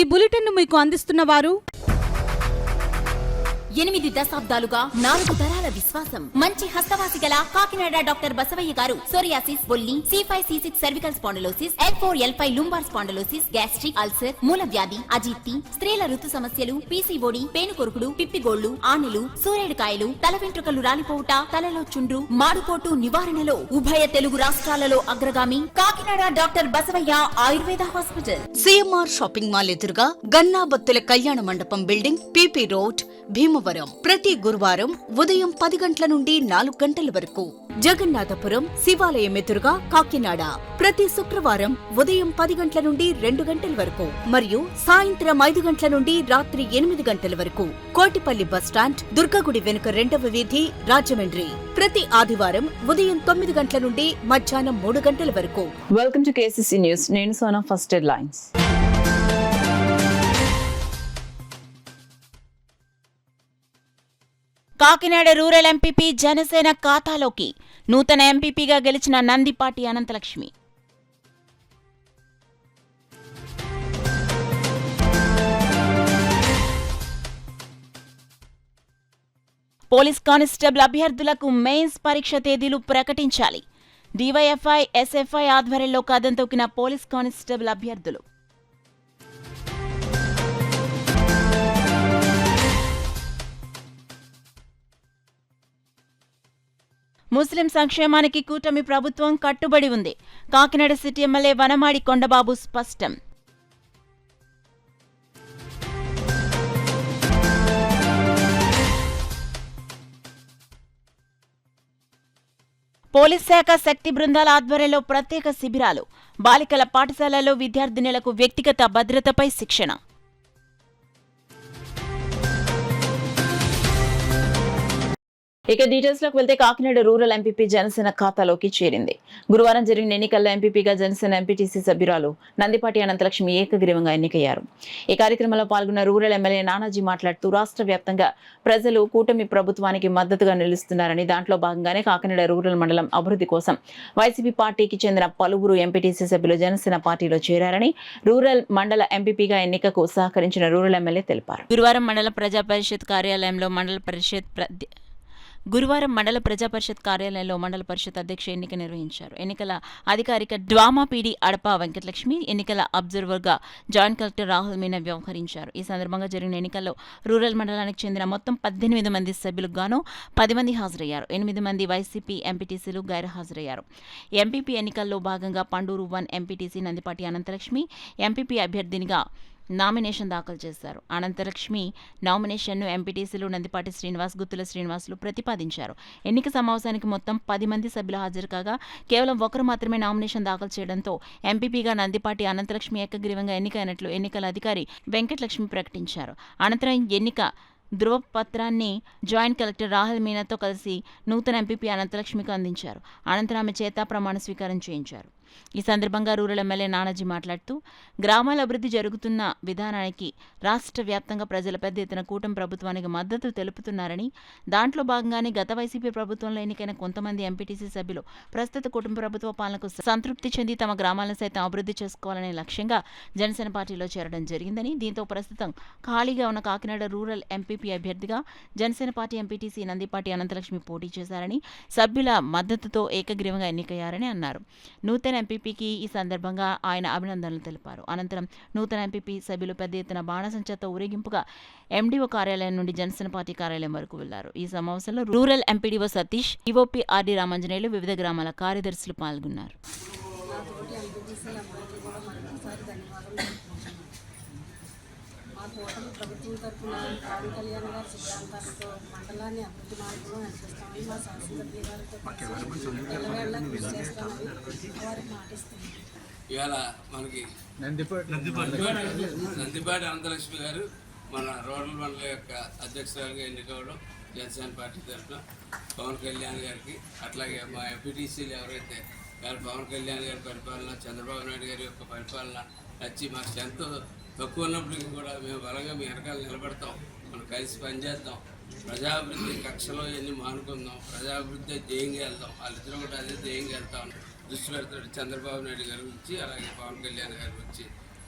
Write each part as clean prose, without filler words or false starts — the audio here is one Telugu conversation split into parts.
ఈ బులెటిన్ మీకు అందిస్తున్న వారు 8 దశాబ్దాలుగా 4 తరాల విశ్వాసం. మంచి హస్తవాసి గల కాకినాడ డాక్టర్ బసవయ్య గారు సోరియాసిస్, బొల్లి, C5, C6 cervical spondylosis, L4, L5 lumbar spondylosis, gastric ulcer, మూల వ్యాధి, అజీర్తి, స్త్రీల ఋతు సమస్యలు, PCOD, పేనుకొరుకుడు, పిప్పిగోళ్లు, ఆనెలు, సూరేడుకాయలు, తల వెంట్రుకలు రాలిపోవుట, తలలో చుండ్రు, మాడుకోటు నివారణలో ఉభయ తెలుగు రాష్ట్రాలలో అగ్రగామి Kakinada doctor Basavaiah Ayurveda hospital. CMR shopping mall ఎదురుగా గన్నాబత్తుల కళ్యాణ మండపం బిల్డింగ్, PP రోడ్, భీమవరం. ప్రతి గురువారం ఉదయం 10 గంటల నుండి 4 గంటల వరకు. జగన్నాథపురం శివాలయం ఎదురుగా కాకినాడ ప్రతి శుక్రవారం ఉదయం 10 గంటల నుండి 2 గంటల వరకు మరియు సాయంత్రం 5 గంటల నుండి రాత్రి 8 గంటల వరకు. కోటిపల్లి బస్టాండ్, దుర్గగుడి వెనుక 2వ వీధి, రాజమండ్రి. ప్రతి ఆదివారం ఉదయం 9 గంటల నుండి మధ్యాహ్నం 3 గంటల వరకు. Welcome to KCC news. నేను Sona. First headlines. Kakinada rural MPP Janasena ఖాతాలోకి. నూతన ఎంపీపీగా గెలిచిన నందిపాటి అనంతలక్ష్మి. పోలీస్ కానిస్టేబుల్ అభ్యర్థులకు మెయిన్స్ పరీక్ష తేదీలు ప్రకటించాలి. DYFI, SFI ఆధ్వర్యంలో కదం తొక్కిన పోలీస్ కానిస్టేబుల్ అభ్యర్థులు. ముస్లిం సంక్షేమానికి కూటమి ప్రభుత్వం కట్టుబడి ఉంది. కాకినాడ సిటీ ఎమ్మెల్యే వనమాడి కొండబాబు స్పష్టం. పోలీస్ శాఖ శక్తి బృందాల ఆధ్వర్యంలో ప్రత్యేక శిబిరాలు. బాలికల పాఠశాలలో విద్యార్థినులకు వ్యక్తిగత భద్రతపై శిక్షణ. ఇక డీటెయిల్స్ లోకి వెళ్తే కాకినాడ రూరల్ ఎంపీపీ జనసేన ఖాతాలోకి చేరింది. గురువారం జరిగిన ఎన్నికల్లో ఎంపీపీగా జనసేన ఎంపీటీసీ సభ్యురాలు నందిపాటి అనంతలక్ష్మి ఏకగ్రీవంగా ఎన్నికయ్యారు. ఈ కార్యక్రమంలో పాల్గొన్న రూరల్ ఎమ్మెల్యే నానాజీ మాట్లాడుతూ రాష్ట్ర వ్యాప్తంగా ప్రజలు కూటమి ప్రభుత్వానికి మద్దతుగా నిలుస్తున్నారని, దాంట్లో భాగంగానే కాకినాడ రూరల్ మండలం అభివృద్ధి కోసం వైసీపీ పార్టీకి చెందిన పలువురు ఎంపీటీసీ సభ్యులు జనసేన పార్టీలో చేరారని రూరల్ మండల ఎంపీపీగా ఎన్నికకు సహకరించిన రూరల్ ఎమ్మెల్యే తెలిపారు. గురువారం మండల ప్రజా పరిషత్ కార్యాలయంలో మండల పరిషత్ అధ్యక్ష ఎన్నిక నిర్వహించారు. ఎన్నికల అధికారిక డ్వామా పీడీ అడప వెంకటలక్ష్మి, ఎన్నికల అబ్జర్వర్గా జాయింట్ కలెక్టర్ రాహుల్ మీనా వ్యవహరించారు. ఈ సందర్భంగా జరిగిన ఎన్నికల్లో రూరల్ మండలానికి చెందిన మొత్తం 18 మంది సభ్యులకు గాను 10 మంది హాజరయ్యారు. 8 మంది వైసీపీ ఎంపీటీసీలు గైర్హాజరయ్యారు. ఎంపీపీ ఎన్నికల్లో భాగంగా పండూరు 1 ఎంపీటీసీ నందిపాటి అనంతలక్ష్మి ఎంపీపీ అభ్యర్థినిగా నామినేషన్ దాఖలు చేశారు. అనంతలక్ష్మి నామినేషన్ను ఎంపీటీసీలు నందిపాటి శ్రీనివాస్, గుత్తుల శ్రీనివాసులు ప్రతిపాదించారు. ఎన్నిక సమావేశానికి మొత్తం 10 మంది సభ్యులు హాజరు కాగా కేవలం ఒకరు మాత్రమే నామినేషన్ దాఖలు చేయడంతో ఎంపీపీగా నందిపాటి అనంతలక్ష్మి ఏకగ్రీవంగా ఎన్నికైనట్లు ఎన్నికల అధికారి వెంకటలక్ష్మి ప్రకటించారు. అనంతరం ఎన్నిక ధృవపత్రాన్ని జాయింట్ కలెక్టర్ రాహుల్ మీనాతో కలిసి నూతన ఎంపీపీ అనంతలక్ష్మికి అందించారు. అనంతరం ఆమె చేత ప్రమాణ స్వీకారం చేయించారు. ఈ సందర్భంగా రూరల్ ఎమ్మెల్యే నానాజీ మాట్లాడుతూ గ్రామాల అభివృద్ధి జరుగుతున్న విధానానికి రాష్ట్ర వ్యాప్తంగా ప్రజల పెద్ద ఎత్తున కూటమి ప్రభుత్వానికి మద్దతు తెలుపుతున్నారని, దాంట్లో భాగంగానే గత వైసీపీ ప్రభుత్వంలో ఎన్నికైన కొంతమంది ఎంపీటీసీ సభ్యులు ప్రస్తుత కూటమి ప్రభుత్వ పాలనకు సంతృప్తి చెంది తమ గ్రామాలను సైతం అభివృద్ధి చేసుకోవాలనే లక్ష్యంగా జనసేన పార్టీలో చేరడం జరిగిందని, దీంతో ప్రస్తుతం ఖాళీగా ఉన్న కాకినాడ రూరల్ ఎంపీపీ అభ్యర్థిగా జనసేన పార్టీ ఎంపీటీసీ నందిపాటి అనంతలక్ష్మి పోటీ చేశారని, సభ్యుల మద్దతుతో ఏకగ్రీవంగా ఎన్నికయ్యారని అన్నారు. నూతన ఎంపీపీకి ఈ సందర్భంగా ఆయన అభినందనలు తెలిపారు. అనంతరం నూతన ఎంపీపీ సభ్యులు పెద్ద ఎత్తున బాణసంచాతో ఊరేగింపుగా ఎండీఓ కార్యాలయం నుండి జనసేన పార్టీ కార్యాలయం వరకు వెళ్లారు. ఈ సమావేశంలో rural MPDO Satish, EOP RD Ramanjaneyulu, వివిధ గ్రామాల కార్యదర్శులు పాల్గొన్నారు. ప్రభుత్వం తరఫున పవన్ కళ్యాణ్ గారి సిద్ధాంతాలతో మండలాన్ని అభివృద్ధి మార్గంలో నడిపిస్తామని మా శాసనసభ్యుల గారితో ఎల్లవేళ కృషి చేస్తామని వారికి మాటిస్తున్నాం. ఇవాళ మనకి నందిపాటి అనంతలక్ష్మి గారు మన రూరల్ మండలం యొక్క అధ్యక్షురాలుగా ఎన్నికవడం జనసేన పార్టీ తరఫున పవన్ కళ్యాణ్ గారికి, అట్లాగే మా ఎంపీటీసీలు ఎవరైతే పవన్ కళ్యాణ్ గారి పరిపాలన, చంద్రబాబు నాయుడు గారి యొక్క పరిపాలన నచ్చి మాకు ఎంతో తక్కువ ఉన్నప్పటికీ కూడా మేము బలంగా మీ వెనకాల నిలబడతాం, మనం కలిసి పనిచేద్దాం, ప్రజాభివృద్ధి కక్షలో ఎన్ని మానుకుందాం, ప్రజాభివృద్ధి ధ్యేయంగా వెళ్దాం, వాళ్ళిద్దరూ కూడా అదే ధ్యేయంగా వెళ్తాం దృష్టి పెడతాడు చంద్రబాబు నాయుడు గారి గురించి, అలాగే పవన్ కళ్యాణ్ గారి గురించి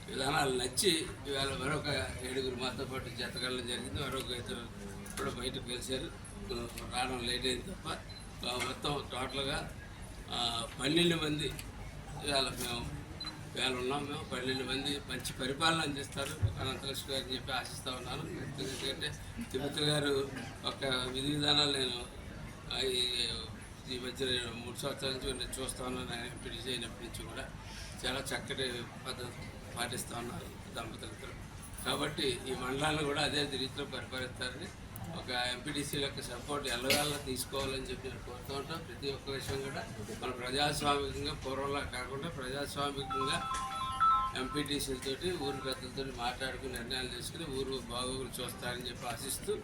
విధానాలు నచ్చి ఇవాళ మరొక 7 మాతో పాటు జతగడం జరిగింది. మరొక ఇద్దరు కూడా బయటకు కలిశారు. రావడం లేట్ అయింది తప్ప మొత్తం టోటల్గా 12 మంది ఇవాళ ఉన్నాం. మేము 12 మంది మంచి పరిపాలన అందిస్తారు అనంతలక్ష్మి గారు అని చెప్పి ఆశిస్తూ ఉన్నాను. ఎందుకంటే తిరుపతి గారు ఒక విధి విధానాలు నేను ఈ మధ్య 3 సంవత్సరాల నుంచి చూస్తూ ఉన్నాను. ఆయన ఎంపీటీసీ అయినప్పటి నుంచి కూడా చాలా చక్కటి పద్ధతి పాటిస్తూ ఉన్నారు దంపతులతో. కాబట్టి ఈ మండలాన్ని కూడా అదే రీతిలో పరిపాలిస్తారని ఒక ఎంపీటీసీల యొక్క సపోర్ట్ ఎల్లవేళ తీసుకోవాలని చెప్పి నేను కోరుతూ ఉంటాం. ప్రతి ఒక్క విషయం కూడా మన ప్రజాస్వామికంగా పూర్వంలా కాకుండా ప్రజాస్వామికంగా ఎంపీటీసీలతోటి ఊరు పెద్దలతో మాట్లాడుకుని నిర్ణయాలు తీసుకుని ఊరు బాగోగులు చూస్తారని చెప్పి ఆశిస్తూ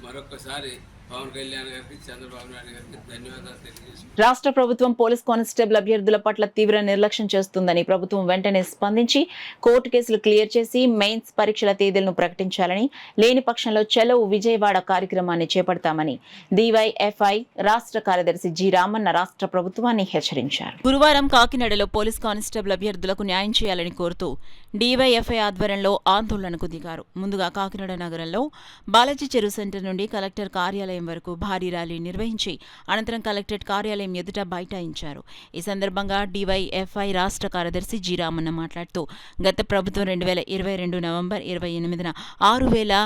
మరొకసారి పవన్ కళ్యాణ్ గారికి చంద్రబాబు నాయుడు గారికి ధన్యవాదాలు తెలియజేస్తున్నాను. రాష్ట్ర ప్రభుత్వం పోలీస్ కానిస్టేబుల్ అభ్యర్థుల పట్ల తీవ్ర నిర్లక్ష్యం చేస్తుందని ప్రభుత్వం వెంటనే స్పందించి కోర్టు కేసులు క్లియర్ చేసి మెయిన్స్ పరీక్షల తేదీలను ప్రకటించాలని, లేని పక్షంలో చలో విజయవాడ కార్యక్రమాన్ని చేపడతామని DYFI రాష్ట్ర కార్యదర్శి జి రామన్న రాష్ట్ర ప్రభుత్వాన్ని హెచ్చరించారు. గురువారం కాకినాడలో పోలీస్ కానిస్టేబుల్ అభ్యర్థులకు న్యాయం చేయాలని కోరుతూ DYFI ఆధ్వర్యంలో ఆందోళనకు దిగారు. ముందుగా కాకినాడ నగరంలో బాలాజీ చెరువు సెంటర్ నుండి కలెక్టర్ కార్యాలయం వరకు భారీ ర్యాలీ నిర్వహించి అనంతరం కలెక్టరేట్ కార్యాలయం ఎదుట బైఠాయించారు. ఈ సందర్భంగా DYFI రాష్ట్ర కార్యదర్శి జి రామన్న మాట్లాడుతూ గత ప్రభుత్వం 2022 నవంబర్ 28న 6100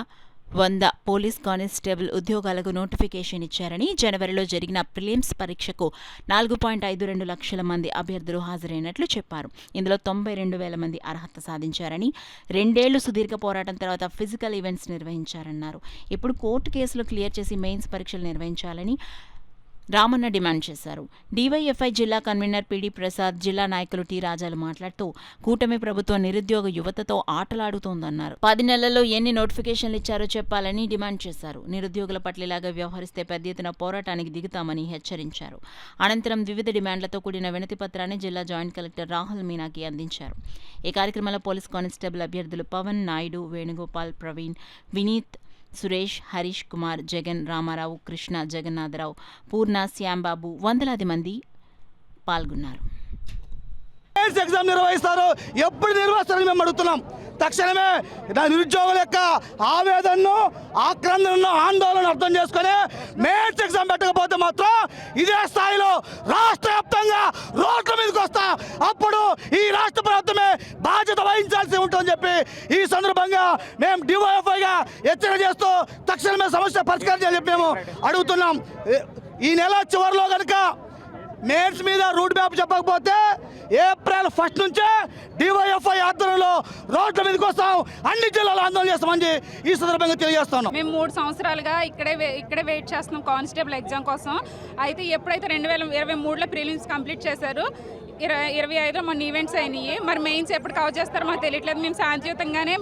పోలీస్ కానిస్టేబుల్ ఉద్యోగాలకు నోటిఫికేషన్ ఇచ్చారని, జనవరిలో జరిగిన ప్రిలిమ్స్ పరీక్షకు 4.52 లక్షల మంది అభ్యర్థులు హాజరైనట్లు చెప్పారు. ఇందులో 92,000 మంది అర్హత సాధించారని, 2 ఏళ్లు సుదీర్ఘ పోరాటం తర్వాత ఫిజికల్ ఈవెంట్స్ నిర్వహించారన్నారు. ఇప్పుడు కోర్టు కేసులు క్లియర్ చేసి మెయిన్స్ పరీక్షలు నిర్వహించాలని రామన్న డిమాండ్ చేశారు. DYFI జిల్లా కన్వీనర్ పిడి ప్రసాద్, జిల్లా నాయకులు టి రాజాలు మాట్లాడుతూ కూటమి ప్రభుత్వం నిరుద్యోగ యువతతో ఆటలాడుతోందన్నారు. 10 నెలల్లో ఎన్ని నోటిఫికేషన్లు ఇచ్చారో చెప్పాలని డిమాండ్ చేశారు. నిరుద్యోగుల పట్ల ఇలాగా వ్యవహరిస్తే పెద్ద ఎత్తున పోరాటానికి దిగుతామని హెచ్చరించారు. అనంతరం వివిధ డిమాండ్లతో కూడిన వినతి పత్రాన్ని జిల్లా జాయింట్ కలెక్టర్ రాహుల్ మీనాకి అందించారు. ఈ కార్యక్రమంలో పోలీస్ కానిస్టేబుల్ అభ్యర్థులు పవన్, నాయుడు, వేణుగోపాల్, ప్రవీణ్, వినీత్, సురేష్, హరీష్ కుమార్, జగన్, రామారావు, కృష్ణ, జగన్నాథరావు, పూర్ణ, శ్యాంబాబు వందలాది మంది పాల్గొన్నారు. ఎగ్జామ్ నిర్వహిస్తారు, ఎప్పుడు నిర్వహిస్తారని మేము అడుగుతున్నాం. తక్షణమే నిరుద్యోగుల యొక్క ఆవేదనను, ఆక్రందనను, ఆందోళన అర్థం చేసుకుని మెయిన్స్ ఎగ్జామ్ పెట్టకపోతే మాత్రం ఇదే స్థాయిలో రాష్ట్ర వ్యాప్తంగా రోడ్ల మీదకి వస్తా. అప్పుడు ఈ రాష్ట్ర ప్రభుత్వమే బాధ్యత వహించాల్సి ఉంటుందని చెప్పి ఈ సందర్భంగా మేము DYFIగా హెచ్చరిక చేస్తూ తక్షణమే సమస్య పరిష్కారం చేయాలని చెప్పి మేము అడుగుతున్నాం. ఈ నెల చివరిలో కనుక మెయిన్స్ మీద రూట్ మ్యాప్ చెప్పకపోతే ఏప్రిల్ 1 నుంచే DYFI ఆధ్వర్యంలో రోడ్ల మీదకి వస్తాం, అన్ని జిల్లాలో ఆందోళన చేస్తామని ఈ సందర్భంగా తెలియజేస్తున్నాం. మేము 3 సంవత్సరాలుగా ఇక్కడే వెయిట్ చేస్తున్నాం కానిస్టేబుల్ ఎగ్జామ్ కోసం. అయితే ఎప్పుడైతే 2023లో ప్రిలిమ్స్ కంప్లీట్ చేశారు, 25లో మన ఈవెంట్స్ అయినాయి. మరి మెయిన్స్ ఎప్పుడు కవర్ చేస్తారో మాకు తెలియట్లేదు. మేము శాంతియుతంగానే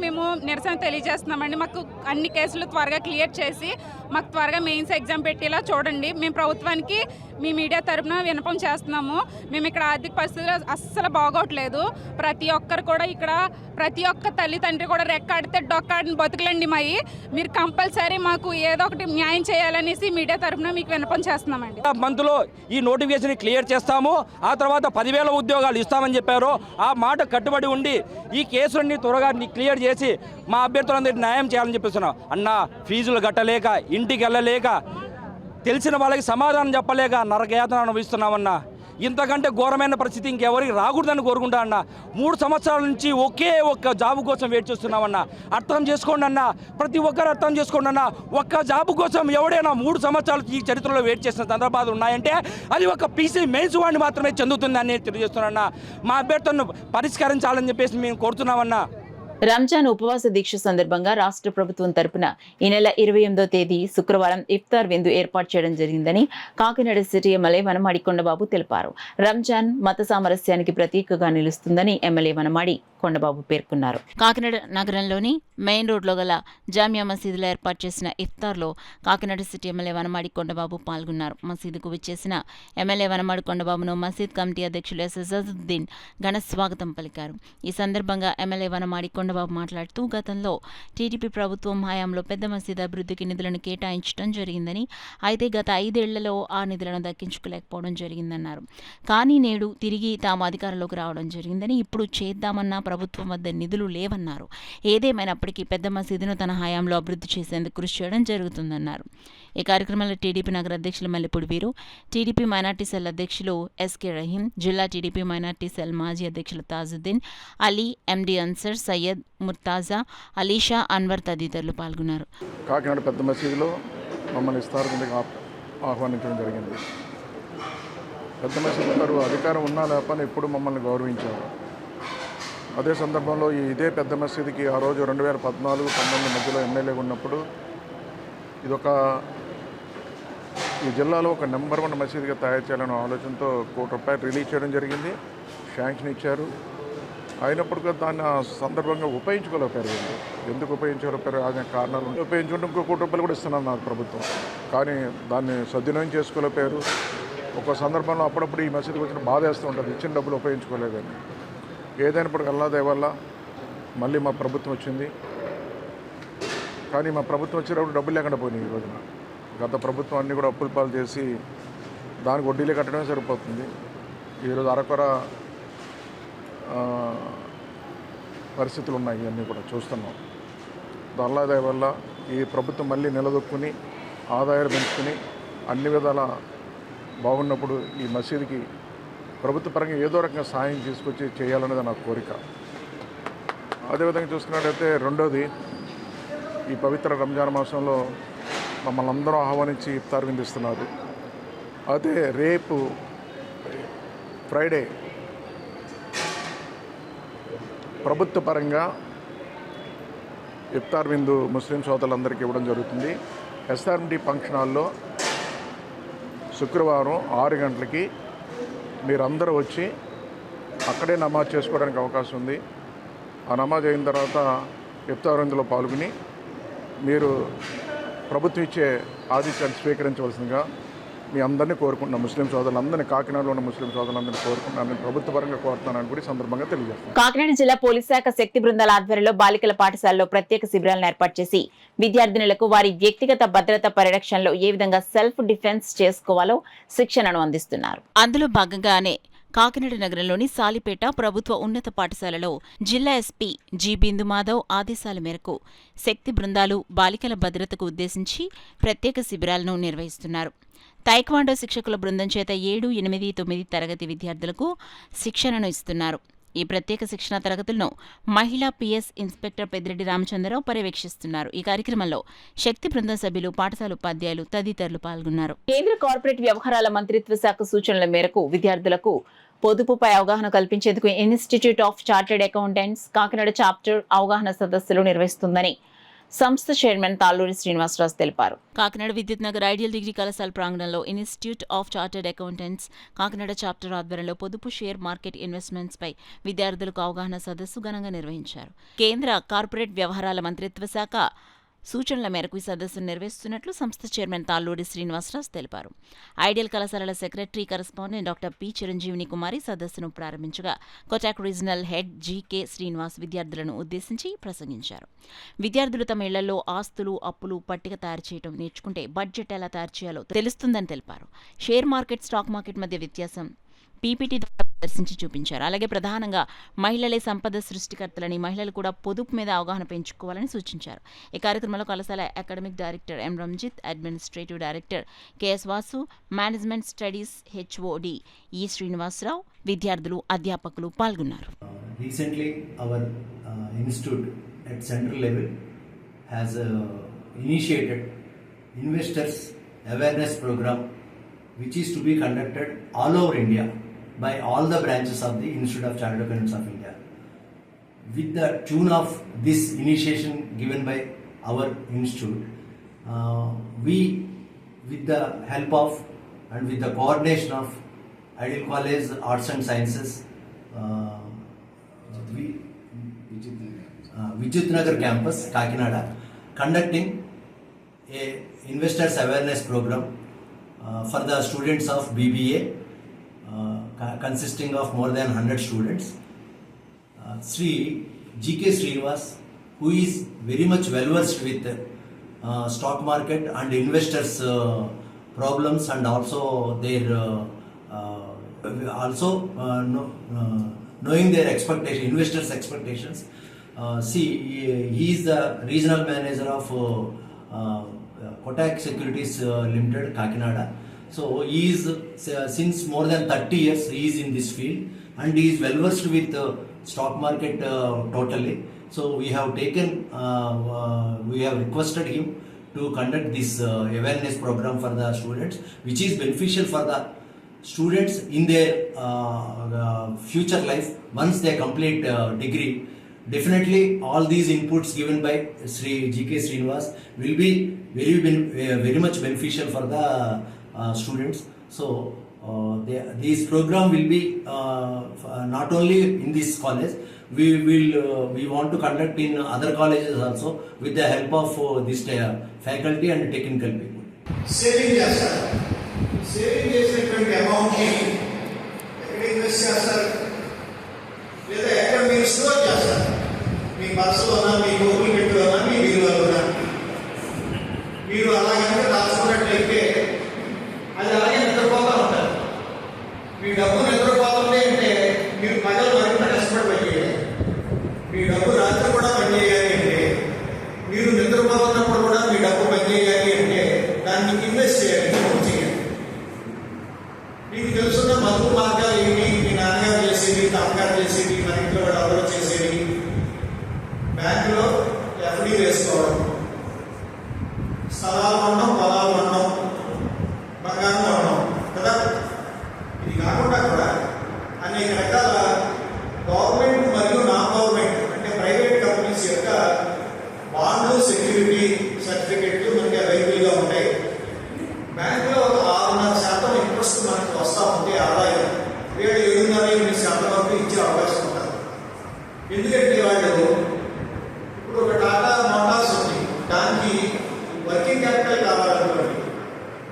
నిరసన తెలియజేస్తున్నామండి. మాకు అన్ని కేసులు త్వరగా క్లియర్ చేసి మాకు త్వరగా మెయిన్స్ ఎగ్జామ్ పెట్టేలా చూడండి. మేము ప్రభుత్వానికి మీ మీడియా తరపున విన్నపం చేస్తున్నాము. మేము ఇక్కడ ఆర్థిక పరిస్థితులు అస్సలు బాగోట్లేదు. ప్రతి ఒక్కరు కూడా ఇక్కడ ప్రతి ఒక్క తల్లిదండ్రి కూడా రెక్కాడితే డొక్కాడిని బతుకులండి మాయి. మీరు కంపల్సరీ మాకు ఏదో ఒకటి న్యాయం చేయాలనేసి మీడియా తరపున మీకు విన్నపం చేస్తున్నామండి. మంత్లో ఈ నోటిఫికేషన్ క్లియర్ చేస్తాము, ఆ తర్వాత 10,000 ఉద్యోగాలు ఇస్తామని చెప్పారు. ఆ మాట కట్టుబడి ఉండి ఈ కేసులన్నీ త్వరగా క్లియర్ చేసి మా అభ్యర్థులందరికీ న్యాయం చేయాలని చెప్పేస్తున్నాం. అన్న ఫీజులు కట్టలేక, ఇంటికి వెళ్ళలేక, తెలిసిన వాళ్ళకి సమాధానం చెప్పలేక నరకయాతన అనుభవిస్తున్నామన్నా. ఇంతకంటే ఘోరమైన పరిస్థితి ఇంకెవరికి రాకూడదని కోరుకుంటా అన్న. 3 సంవత్సరాల నుంచి ఒకే ఒక్క జాబు కోసం వెయిట్ చేస్తున్నామన్నా. అర్థం చేసుకోండి అన్న, ప్రతి ఒక్కరు అర్థం చేసుకోండి అన్న. ఒక్క జాబు కోసం ఎవడైనా 3 సంవత్సరాలు ఈ చరిత్రలో వెయిట్ చేసిన సందర్భాలు ఉన్నాయంటే అది ఒక PC మెయిన్స్ వాడిని మాత్రమే చెందుతుందని తెలియజేస్తున్నా. మా అభ్యర్థులను పరిష్కరించాలని చెప్పేసి మేము కోరుతున్నామన్నా. రంజాన్ ఉపవాస దీక్ష సందర్భంగా రాష్ట్ర ప్రభుత్వం తరపున ఈ నెల 28వ తేదీ శుక్రవారం ఇఫ్తార్ విందు ఏర్పాటు చేయడం జరిగిందని కాకినాడ సిటీ ఎమ్మెల్యే వనమాడి కొండబాబు తెలిపారు. రంజాన్ మత సామరస్యానికి ప్రతీకగా నిలుస్తుందని ఎమ్మెల్యే వనమాడి కొండబాబు పేర్కొన్నారు. కాకినాడ నగరంలోని మెయిన్ రోడ్లో గల జామియా మసీదులో ఏర్పాటు చేసిన ఇఫ్తార్లో కాకినాడ సిటీ ఎమ్మెల్యే వనమాడి కొండబాబు పాల్గొన్నారు. మసీదుకు విచ్చేసిన ఎమ్మెల్యే వనమాడి కొండబాబును మసీద్ కమిటీ అధ్యక్షులు ఎస్ అజాదుద్దీన్ ఘన స్వాగతం పలికారు. ఈ సందర్భంగా ఎమ్మెల్యే వనమాడి కొండబాబు కొండబాబు మాట్లాడుతూ గతంలో టీడీపీ ప్రభుత్వం హయాంలో పెద్ద మసీదు అభివృద్ధికి నిధులను కేటాయించడం జరిగిందని, అయితే గత 5 ఏళ్లలో ఆ నిధులను దక్కించుకోలేకపోవడం జరిగిందన్నారు. కానీ నేడు తిరిగి తాము అధికారంలోకి రావడం జరిగిందని, ఇప్పుడు చేద్దామన్నా ప్రభుత్వం వద్ద నిధులు లేవన్నారు. ఏదేమైనప్పటికీ పెద్ద మసీదును తన హయాంలో అభివృద్ధి చేసేందుకు కృషి చేయడం జరుగుతుందన్నారు. ఈ కార్యక్రమంలో టీడీపీ నగర అధ్యక్షులు మల్లెపూడి వీరు, టీడీపీ మైనార్టీ సెల్ అధ్యక్షులు ఎస్కే రహీం, జిల్లా టీడీపీ మైనార్టీ సెల్ మాజీ అధ్యక్షులు తాజుద్దీన్, అలీ, ఎండి అన్సర్, సయ్యద్, ముర్తాజా, అలీషా, అన్వర్ తదితరులు పాల్గొన్నారు. కాకినాడ పెద్ద మసీదులో మమ్మల్ని ఇస్తారు కిందకి ఆహ్వానించడం జరిగింది. పెద్ద మసీదు గారు అధికారం ఉన్నా లేకపోయినా ఎప్పుడు మమ్మల్ని గౌరవించారు. అదే సందర్భంలో ఇదే పెద్ద మసీదుకి ఆ రోజు 2014-19 మధ్యలో ఎమ్మెల్యే ఉన్నప్పుడు ఇదొక ఈ జిల్లాలో ఒక నెంబర్ 1 మసీదుగా తయారు చేయాలనే ఆలోచనతో ₹1 కోటి రిలీజ్ చేయడం జరిగింది. శాంక్షన్ ఇచ్చారు. అయినప్పుడు కూడా దాన్ని ఆ సందర్భంగా ఉపయోగించుకోలేకపోయారు. ఎందుకు ఉపయోగించుకోలేకపోయారు అనే కారణాలు ఉపయోగించుకుంటే ఇంకో ₹1 కోటి కూడా ఇస్తున్నారు నాకు ప్రభుత్వం. కానీ దాన్ని సద్వినియోగం చేసుకోలేకపోయారు. ఒక సందర్భంలో అప్పుడప్పుడు ఈ మసీదుకి వచ్చిన బాధ వేస్తూ ఉంటుంది, ఇచ్చిన డబ్బులు ఉపయోగించుకోలేదని. ఏదైనప్పుడు అల్లాదే వల్ల మళ్ళీ మా ప్రభుత్వం వచ్చింది. కానీ మా ప్రభుత్వం వచ్చేటప్పుడు డబ్బులు లేకుండా పోయినాయి. ఈ రోజున గత ప్రభుత్వం అన్నీ కూడా అప్పుల పాలు చేసి దానికి వడ్డీలే కట్టడమే సరిపోతుంది. ఈరోజు అరకొర పరిస్థితులు ఉన్నాయి. ఇవన్నీ కూడా చూస్తున్నాం. అల్లాదే వల్ల ఈ ప్రభుత్వం మళ్ళీ నిలదొక్కుని ఆదాయాలు పెంచుకుని అన్ని విధాల బాగున్నప్పుడు ఈ మసీదుకి ప్రభుత్వ పరంగా ఏదో రకంగా సాయం తీసుకొచ్చి చేయాలనేది నా కోరిక. అదేవిధంగా చూసుకున్నట్టయితే రెండోది, ఈ పవిత్ర రంజాన్ మాసంలో మమ్మల్ని అందరూ ఆహ్వానించి ఇఫ్తార్ విందిస్తున్నారు. అదే రేపు ఫ్రైడే ప్రభుత్వ పరంగా ఇఫ్తార్ విందు ముస్లిం సోదరులందరికీ ఇవ్వడం జరుగుతుంది. ఎస్ఆర్ఎండి ఫంక్షన్ హాల్లో శుక్రవారం 6 గంటలకి మీరందరూ వచ్చి అక్కడే నమాజ్ చేసుకోవడానికి అవకాశం ఉంది. ఆ నమాజ్ అయిన తర్వాత ఇఫ్తార్ విందులో పాల్గొని మీరు ప్రభుత్వం ఇచ్చే ఆతిథ్యాన్ని స్వీకరించవలసిందిగా మీ అందరినీ కోరుకుంటున్నాను. ముస్లిం సోదరులందరినీ, కాకినాడలో ఉన్న ముస్లిం సోదరులందరినీ కోరుకుంటున్నాను. నేను ప్రభుత్వ పరంగా కోరుతున్నానని కూడా సందర్భంగా తెలియజేస్తాను. కాకినాడ జిల్లా పోలీస్ శాఖ శక్తి బృందాల ఆధ్వర్యంలో బాలికల పాఠశాలలో ప్రత్యేక శిబిరాలను ఏర్పాటు చేసి విద్యార్థినులకు వారి వ్యక్తిగత భద్రత పరిరక్షణలో ఏ విధంగా సెల్ఫ్ డిఫెన్స్ చేసుకోవాలో శిక్షణను అందిస్తున్నారు. అందులో భాగంగానే కాకినాడ నగరంలోని సాలిపేట ప్రభుత్వ ఉన్నత పాఠశాలలో జిల్లా ఎస్పీ జి బిందు మాధవ్ ఆదేశాల మేరకు శక్తి బృందాలు బాలికల భద్రతకు ఉద్దేశించి ప్రత్యేక శిబిరాలను నిర్వహిస్తున్నారు. తైక్వాండో శిక్షకుల బృందం చేత 7, 8, 9 తరగతి విద్యార్థులకు శిక్షణను ఇస్తున్నారు. ఈ ప్రత్యేక శిక్షణ తరగతులను మహిళా పిఎస్ ఇన్స్పెక్టర్ పెద్దిరెడ్డి రామచంద్రరావు పర్యవేక్షిస్తున్నారు. ఈ కార్యక్రమంలో శక్తి బృందం సభ్యులు, పాఠశాల ఉపాధ్యాయులు తదితరులు పాల్గొన్నారు. కేంద్ర కార్పొరేట్ వ్యవహారాల మంత్రిత్వ శాఖ సూచనల మేరకు విద్యార్థులకు పొదుపుపై అవగాహన కల్పించేందుకు institute of chartered accountants Kakinada chapter అవగాహన సదస్సులు నిర్వహిస్తుందని సంస్థ చైర్మన్ తాళ్ళూరి శ్రీనివాసరావు తెలిపారు. కాకినాడ విద్యుత్ నగర్ ఐడియల్ డిగ్రీ కళాశాల ప్రాంగణంలో institute of chartered accountants Kakinada chapter ఆధ్వర్యంలో పొదుపు, షేర్ మార్కెట్ ఇన్వెస్ట్మెంట్స్ పై విద్యార్థులకు అవగాహన సదస్సు ఘనంగా నిర్వహించారు. కేంద్ర కార్పొరేట్ వ్యవహారాల మంత్రిత్వ శాఖ సూచనల మేరకు ఈ సదస్సును నిర్వహిస్తున్నట్లు సంస్థ చైర్మన్ తాళ్ళూరి శ్రీనివాసరావు తెలిపారు. ఐడియల్ కళాశాలల సెక్రటరీ కరెస్పాండెంట్ డాక్టర్ పి చిరంజీవిని కుమారి సదస్సును ప్రారంభించగా Kotak regional head GK Srinivas విద్యార్థులను ఉద్దేశించి ప్రసంగించారు. విద్యార్థులు తమ ఇళ్లలో ఆస్తులు, అప్పులు పట్టిక తయారు చేయడం నేర్చుకుంటే బడ్జెట్ ఎలా తయారు చేయాలో తెలుస్తుందని తెలిపారు. షేర్ మార్కెట్, స్టాక్ మార్కెట్ మధ్య వ్యత్యాసం పీపీటీ ద్వారా ప్రదర్శించి చూపించారు. అలాగే ప్రధానంగా మహిళలే సంపద సృష్టికర్తలని, మహిళలు కూడా పొదుపు మీద అవగాహన పెంచుకోవాలని సూచించారు. ఈ కార్యక్రమంలో కళాశాల academic director M Ranjit, administrative director KS Vasu, management studies HOD E Srinivasarao, విద్యార్థులు, అధ్యాపకులు పాల్గొన్నారు. Recently, our institute at central level has initiated investors awareness program, which is to be conducted all over India by all the branches of the Institute of Chartered Accountants of India. With the tune of this initiation given by our institute, we, with the help of and with the coordination of Ideal College Arts and Sciences, Vijit Nagar campus, Kakinada, conducting a investors awareness program for the students of BBA, consisting of more than 100 students. Sri GK Srinivas, who is very much well versed with stock market and investors' problems, and also their knowing their expectation, investors' expectations. He is the regional manager of Kotak Securities Limited, Kakinada. So he is since more than 30 years he is in this field, and he is well versed with stock market totally. So we have requested him to conduct this awareness program for the students, which is beneficial for the students in their future life once they complete degree. Definitely all these inputs given by Sri GK Srinivas will be very much beneficial for the students. So this program will be not only in this college, we want to conduct in other colleges also with the help of this faculty and technical people. Saving చేస్తారు. సేవింగ్ చేసినటువంటి అమౌంట్ని ఎక్కడ ఇన్వెస్ట్ చేస్తారు, లేదా ఎక్కడ మీరు స్టోర్ చేస్తారు? మీ పర్సులోనా, మీ గూగుల్ పెట్టులోనా, మీ వీలులోనా? మీరు అలా కనుక దాచుకున్నట్లయితే అది అలాగే నిద్రపోతూ ఉంటారు. మీ డబ్బు నిద్రపోతుంది అంటే మీరు పగలు మరింత కష్టపడి పనిచేయాలి. మీ డబ్బు రాత్రి కూడా పనిచేయాలి అంటే, మీరు నిద్రపోతున్నప్పుడు కూడా మీ డబ్బు పనిచేయాలి అంటే దాన్ని ఇన్వెస్ట్ చేయాలి, ఇన్వెస్ట్ చేయాలి. మీకు తెలుసున్న మధు మార్గాలు ఏమి? మీ నాన్నగారు చేసేవి, తాతగారు చేసేవి, మన ఇంట్లో వాళ్ళు ఎవరో చేసేవి. బ్యాంకులో ఎఫ్డీ వేసుకోవడం, స్థలాలు కొనడం, పొలాలు కొనడం, బంగారం కొనడం కదా. ఇది కాకుండా కూడా అనేక రకాల గవర్నమెంట్ మరియు నాన్ గవర్నమెంట్ అంటే ప్రైవేట్ కంపెనీస్ యొక్క బాండ్లు, సెక్యూరిటీ సర్టిఫికెట్లు మనకి అవైలబుల్గా ఉంటాయి. బ్యాంకులో ఒక 6.5% ఇంట్రెస్ట్ మనకు వస్తూ ఉంటే ఆదాయం 7.5% వరకు ఇచ్చే అవకాశం ఉంటుంది. ఎందుకంటే వాళ్ళు ఇప్పుడు ఒక టాటా మోటార్స్ ఉంది, దానికి వర్కింగ్ క్యాపిటల్ కావాలనుకోండి,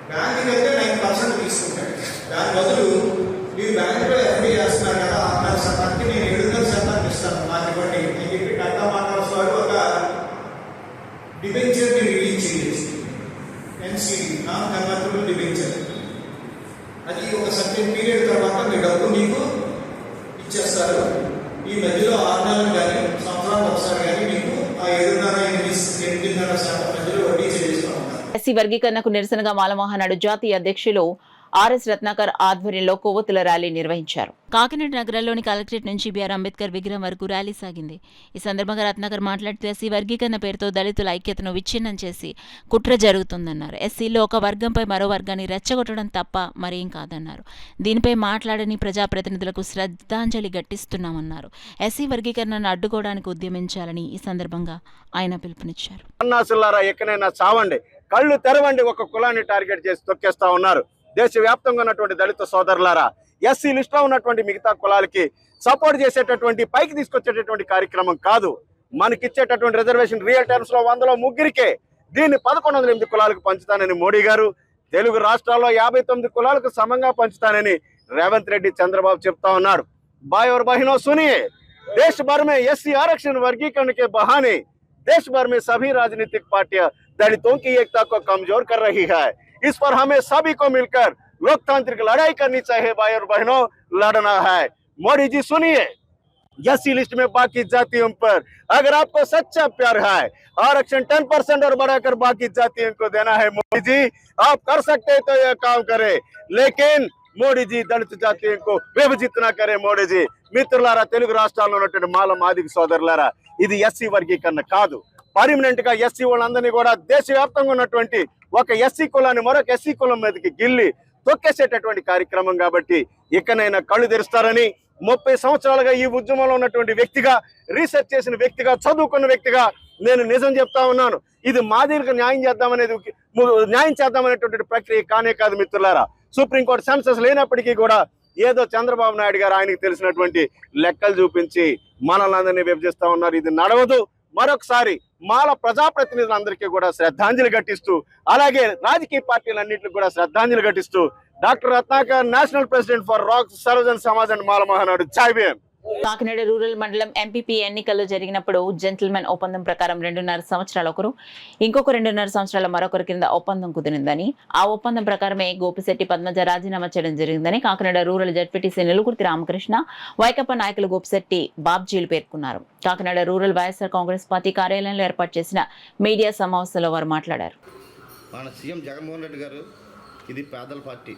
బ్యాంకుకి అయితే 9% తీసుకుంటాడు. దాని బదులు మీరు బ్యాంకులో ఎఫ్డీ చేస్తున్నారు కదా, 6.5%కి నేను 7.5% ఇస్తాను, నాకు ఇవ్వండి అని చెప్పి టాటా మోటార్స్ వాడు ఒక డిబెంచర్ని రిలీజ్ చేసి, NCD నాన్ కన్వర్టబుల్ డిబెంచర్, అది ఒక సర్టెన్ పీరియడ్ తర్వాత మీ డబ్బు మీకు ఇచ్చేస్తారు. ఈ మధ్యలో 6 నెలలు కానీ సంవత్సరానికి ఒకసారి కానీ మీకు ఆ 7.5-8.5% మధ్యలో వడ్డీ చెల్లిస్తూ ఉంటారు. ఎస్సీ వర్గీకరణకు నిరసనగా మాలమహానాడు జాతీయ అధ్యక్షులు ఆర్ఎస్ రత్నాకర్ ఆధ్వర్యంలో కొవ్వొత్తుల ర్యాలీ నిర్వహించారు. కాకినాడ నగరంలోని కలెక్టరేట్ నుంచి బిఆర్ అంబేద్కర్ విగ్రహం వరకు ర్యాలీ సాగింది. ఈ సందర్భంగా రత్నాకర్ మాట్లాడుతూ ఎస్సీ వర్గీకరణ పేరుతో దళితుల ఐక్యతను విచ్ఛిన్నం చేసి కుట్ర జరుగుతుందన్నారు. ఎస్సీలో ఒక వర్గంపై మరో వర్గాన్ని రెచ్చగొట్టడం తప్ప మరేం కాదన్నారు. దీనిపై మాట్లాడని ప్రజాప్రతినిధులకు శ్రద్ధాంజలి ఘటిస్తున్నామన్నారు. ఎస్సీ వర్గీకరణను అడ్డుకోవడానికి ఉద్యమించాలని ఈ సందర్భంగా ఆయన పిలుపునిచ్చారు. ఎక్కడైనా చావండి, కళ్ళు తెరవండి, ఒక కులాన్ని టార్గెట్ చేసి తొక్కేస్తా ఉన్నారు. దేశవ్యాప్తంగా ఉన్నటువంటి దళిత సోదరులారా, ఎస్సీ లిస్టులో ఉన్నటువంటి మిగతా కులాలకి సపోర్ట్ చేసేటటువంటి, పైకి తీసుకొచ్చేటటువంటి కార్యక్రమం కాదు. మనకిచ్చేటటువంటి రిజర్వేషన్ రియల్ టర్మ్స్ లో 100లో 3కే, దీన్ని 1108 కులాలకు పంచుతానని మోడీ గారు, తెలుగు రాష్ట్రాల్లో 59 కులాలకు సమంగా పంచుతానని రేవంత్ రెడ్డి, చంద్రబాబు చెప్తా ఉన్నారు. भाई और बहनों सुनिए, देश भर में एससी आरक्षण वर्गीकरण के बहाने देश भर में सभी राजनीतिक पार्टियां दलितों की एकता को कमजोर कर रही है. इस पर हमें सभी को मिलकर लोकतांत्रिक लड़ाई करनी चाहिए. भाई और बहनों, लड़ना है. मोदी जी सुनिए, एससी लिस्ट में बाकी जातियों पर अगर आपको सच्चा प्यार है, आरक्षण 10% और बढ़ाकर बाकी जातियों को देना है. मोदी जी आप कर सकते तो यह काम करे, लेकिन మోడీ జీ దళిత జాతీయంకు విభజిత నా కరే. మోడీ జీ మిత్రులారా, తెలుగు రాష్ట్రాల్లో ఉన్నటువంటి మాల మాదిగ సోదరులారా, ఇది ఎస్సీ వర్గీకరణ కాదు. పర్మనెంట్ గా ఎస్సీ వాళ్ళందరినీ కూడా దేశవ్యాప్తంగా ఉన్నటువంటి ఒక ఎస్సీ కులాన్ని మరొక ఎస్సీ కులం మీదకి గిల్లి తొక్కేసేటటువంటి కార్యక్రమం. కాబట్టి ఇకనైనా కళ్ళు తెరుస్తారని 30 సంవత్సరాలుగా ఈ ఉద్యమంలో ఉన్నటువంటి వ్యక్తిగా, రీసెర్చ్ చేసిన వ్యక్తిగా, చదువుకున్న వ్యక్తిగా నేను నిజం చెప్తా ఉన్నాను. ఇది మాదిగలకు న్యాయం చేద్దామనేటువంటి ప్రక్రియ కానే కాదు మిత్రులారా. సుప్రీంకోర్టు సెన్సస్ లేనప్పటికీ కూడా ఏదో చంద్రబాబు నాయుడు గారు ఆయనకు తెలిసినటువంటి లెక్కలు చూపించి మనల్ని అందరినీ విభజిస్తా ఉన్నారు. ఇది నడవదు. మరొకసారి మాల ప్రజాప్రతినిధులందరికీ కూడా శ్రద్ధాంజలి ఘటిస్తూ, అలాగే రాజకీయ పార్టీలన్నింటికి కూడా శ్రద్ధాంజలి ఘటిస్తూ, doctor Ratnakar, national president for రాక్ సర్వజన్ సమాజ్ అండ్ మాల మహానాడు. జై భీమ్. కాకినాడ రూరల్ మండలం ఎంపీపీ ఎన్నికలు జరిగినప్పుడు జెంటిల్మెన్ ఒప్పందం ప్రకారం 2.5 సంవత్సరాల ఒకరు, ఇంకొక 2.5 సంవత్సరాల మరొకరి కింద ఒప్పందం కుదిరిందని, ఆ ఒప్పందం ప్రకారమే గోపిశెట్టి పద్మజ రాజీనామా చేయడం జరిగిందని కాకినాడ రూరల్ జడ్పీటీసీ నిలుకుర్తి రామకృష్ణ, వైకాపా నాయకులు గోపిశెట్టి బాబ్జీలు పేర్కొన్నారు. కాకినాడ రూరల్ వైఎస్ఆర్ కాంగ్రెస్ పార్టీ కార్యాలయంలో ఏర్పాటు చేసిన మీడియా సమావేశంలో వారు మాట్లాడారు. మన సీఎం జగన్మోహన్ రెడ్డి గారు ఇది పేదల పార్టీ,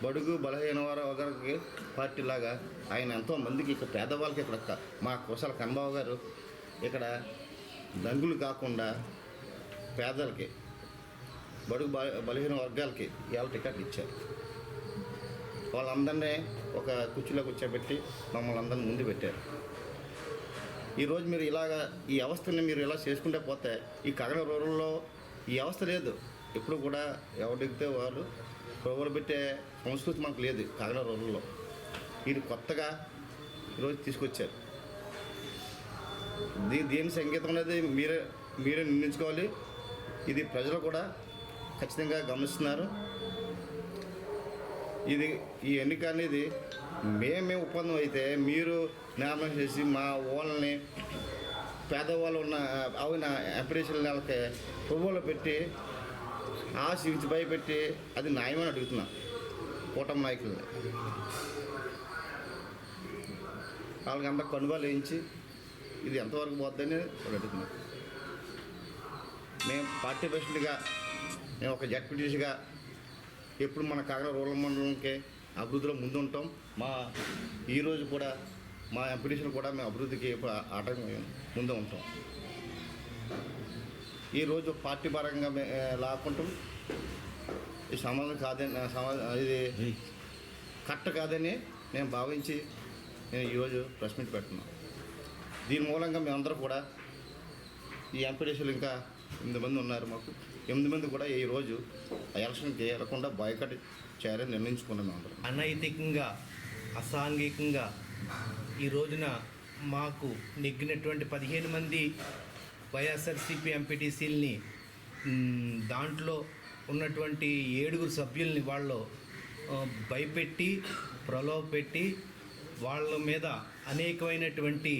బడుగు బలహీన వర్గాలకి పార్టీ లాగా ఆయన ఎంతో మందికి ఇక్కడ పేదవాళ్ళకి ఇక్కడ మా కుశల కన్నబాబు గారు ఇక్కడ దంగులు కాకుండా పేదలకి బడుగు బలహీన వర్గాలకి ఇవాళ టికెట్లు ఇచ్చారు. వాళ్ళందరినీ ఒక కుర్చీలో కూర్చోబెట్టి మమ్మల్ని అందరిని ముందు పెట్టారు. ఈరోజు మీరు ఇలాగా ఈ వ్యవస్థని మీరు ఇలా చేసుకుంటే పోతే ఈ కాకినాడ రూరల్లో ఈ వ్యవస్థ లేదు. ఎప్పుడు కూడా ఎవరు దిగితే వాళ్ళు ప్రభువులు పెట్టే సంస్కృతి మనకు లేదు కాకినాడ రూరల్లో. ఇది కొత్తగా ఈరోజు తీసుకొచ్చారు. దీని సంగీతం అనేది మీరే నిర్ణయించుకోవాలి. ఇది ప్రజలు కూడా ఖచ్చితంగా గమనిస్తున్నారు. ఈ ఎన్నిక అనేది మేమే ఒప్పందం అయితే మీరు జ్ఞాపకం చేసి మా వాళ్ళని పేదవాళ్ళు ఉన్న అవున ఎంపీడీసీల నెలకి ప్రభువులు పెట్టి ఆశించి భయపెట్టి అది న్యాయమని అడుగుతున్నా కూటమి నాయకుల్ని. వాళ్ళకంతా కొనుగోలు వేయించి ఇది ఎంతవరకు పోద్దని అడుగుతున్నా. మేము పార్టీ ప్రెసిడెంట్గా, మేము ఒక జడ్పీటీసీగా ఎప్పుడు మన కాకినాడ రూరల్ మండలంకి అభివృద్ధిలో ముందు ఉంటాం. ఈరోజు కూడా మా ఎంపీడీసీలు కూడా మేము అభివృద్ధికి ఆటంకం ముందు ఉంటాం. ఈరోజు పార్టీ పరంగా లాక్కుంటాం. ఈ సమాధానం కాదని ఇది కరెక్ట్ కాదని నేను భావించి నేను ఈరోజు ప్రెస్ మీట్ పెడుతున్నాను. దీని మూలంగా మేమందరూ కూడా ఈ ఎంపీడీసీలు ఇంకా 8 మంది ఉన్నారు. మాకు 8 మంది కూడా ఈరోజు ఎలక్షన్కి వెళ్లకుండా బాయ్కాట్ చేయాలని నిర్ణయించుకున్నాం. అందరూ అనైతికంగా అసాంఘికంగా ఈ రోజున మాకు నెగ్గినటువంటి 15 మంది వైఎస్ఆర్సీపీ ఎంపీటీసీలని దాంట్లో ఉన్నటువంటి 7 సభ్యుల్ని వాళ్ళు భయపెట్టి ప్రలోభపెట్టి వాళ్ళ మీద అనేకమైనటువంటి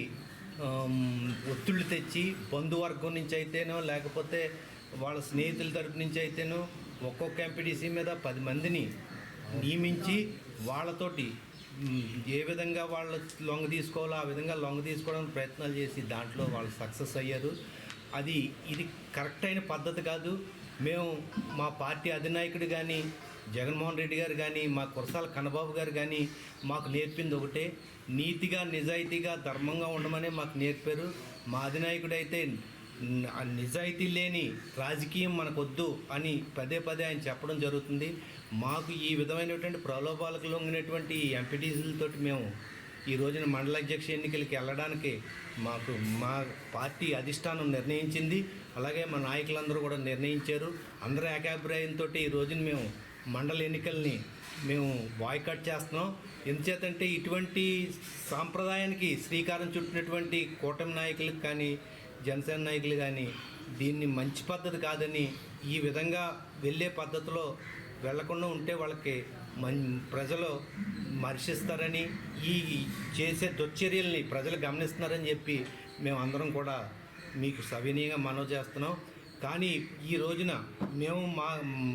ఒత్తిళ్ళు తెచ్చి బంధువర్గం నుంచి అయితేనో లేకపోతే వాళ్ళ స్నేహితుల తరపు నుంచి అయితేనో ఒక్కొక్క ఎంపీటీసీ మీద 10 మందిని నియమించి వాళ్ళతోటి ఏ విధంగా వాళ్ళు లొంగ తీసుకోవాలో ఆ విధంగా లొంగ తీసుకోవడానికి ప్రయత్నాలు చేసి దాంట్లో వాళ్ళు సక్సెస్ అయ్యారు. ఇది కరెక్ట్ అయిన పద్ధతి కాదు. మేము మా పార్టీ అధినాయకుడు కానీ జగన్మోహన్ రెడ్డి గారు కానీ మా కురసాల కన్నబాబు గారు కానీ మాకు నేర్పింది ఒకటే, నీతిగా నిజాయితీగా ధర్మంగా ఉండమని మాకు నేర్పారు. మా అధినాయకుడు అయితే నిజాయితీ లేని రాజకీయం మనకొద్దు అని పదే ఆయన చెప్పడం జరుగుతుంది. మాకు ఈ విధమైనటువంటి ప్రలోభాలకు లొంగినటువంటి ఎంపీటీసీలతోటి మేము ఈ రోజున మండల అధ్యక్ష ఎన్నికలకి వెళ్ళడానికి మా పార్టీ అధిష్టానం నిర్ణయించింది. అలాగే మా నాయకులందరూ కూడా నిర్ణయించారు. అందరూ ఏకాభిప్రాయంతో ఈ రోజున మేము మండల ఎన్నికల్ని మేము బాయ్కాట్ చేస్తున్నాం. ఎందుచేతంటే ఇటువంటి సాంప్రదాయానికి శ్రీకారం చుట్టినటువంటి కూటమి నాయకులకు కానీ జనసేన నాయకులు కానీ దీన్ని మంచి పద్ధతి కాదని, ఈ విధంగా వెళ్ళే పద్ధతిలో వెళ్లకుండా ఉంటే వాళ్ళకి ప్రజలు మర్శిస్తారని, ఈ చేసే దుశ్చర్యల్ని ప్రజలు గమనిస్తున్నారని చెప్పి మేము అందరం కూడా మీకు సవినీయంగా మనవి చేస్తున్నాం. కానీ ఈ రోజున మేము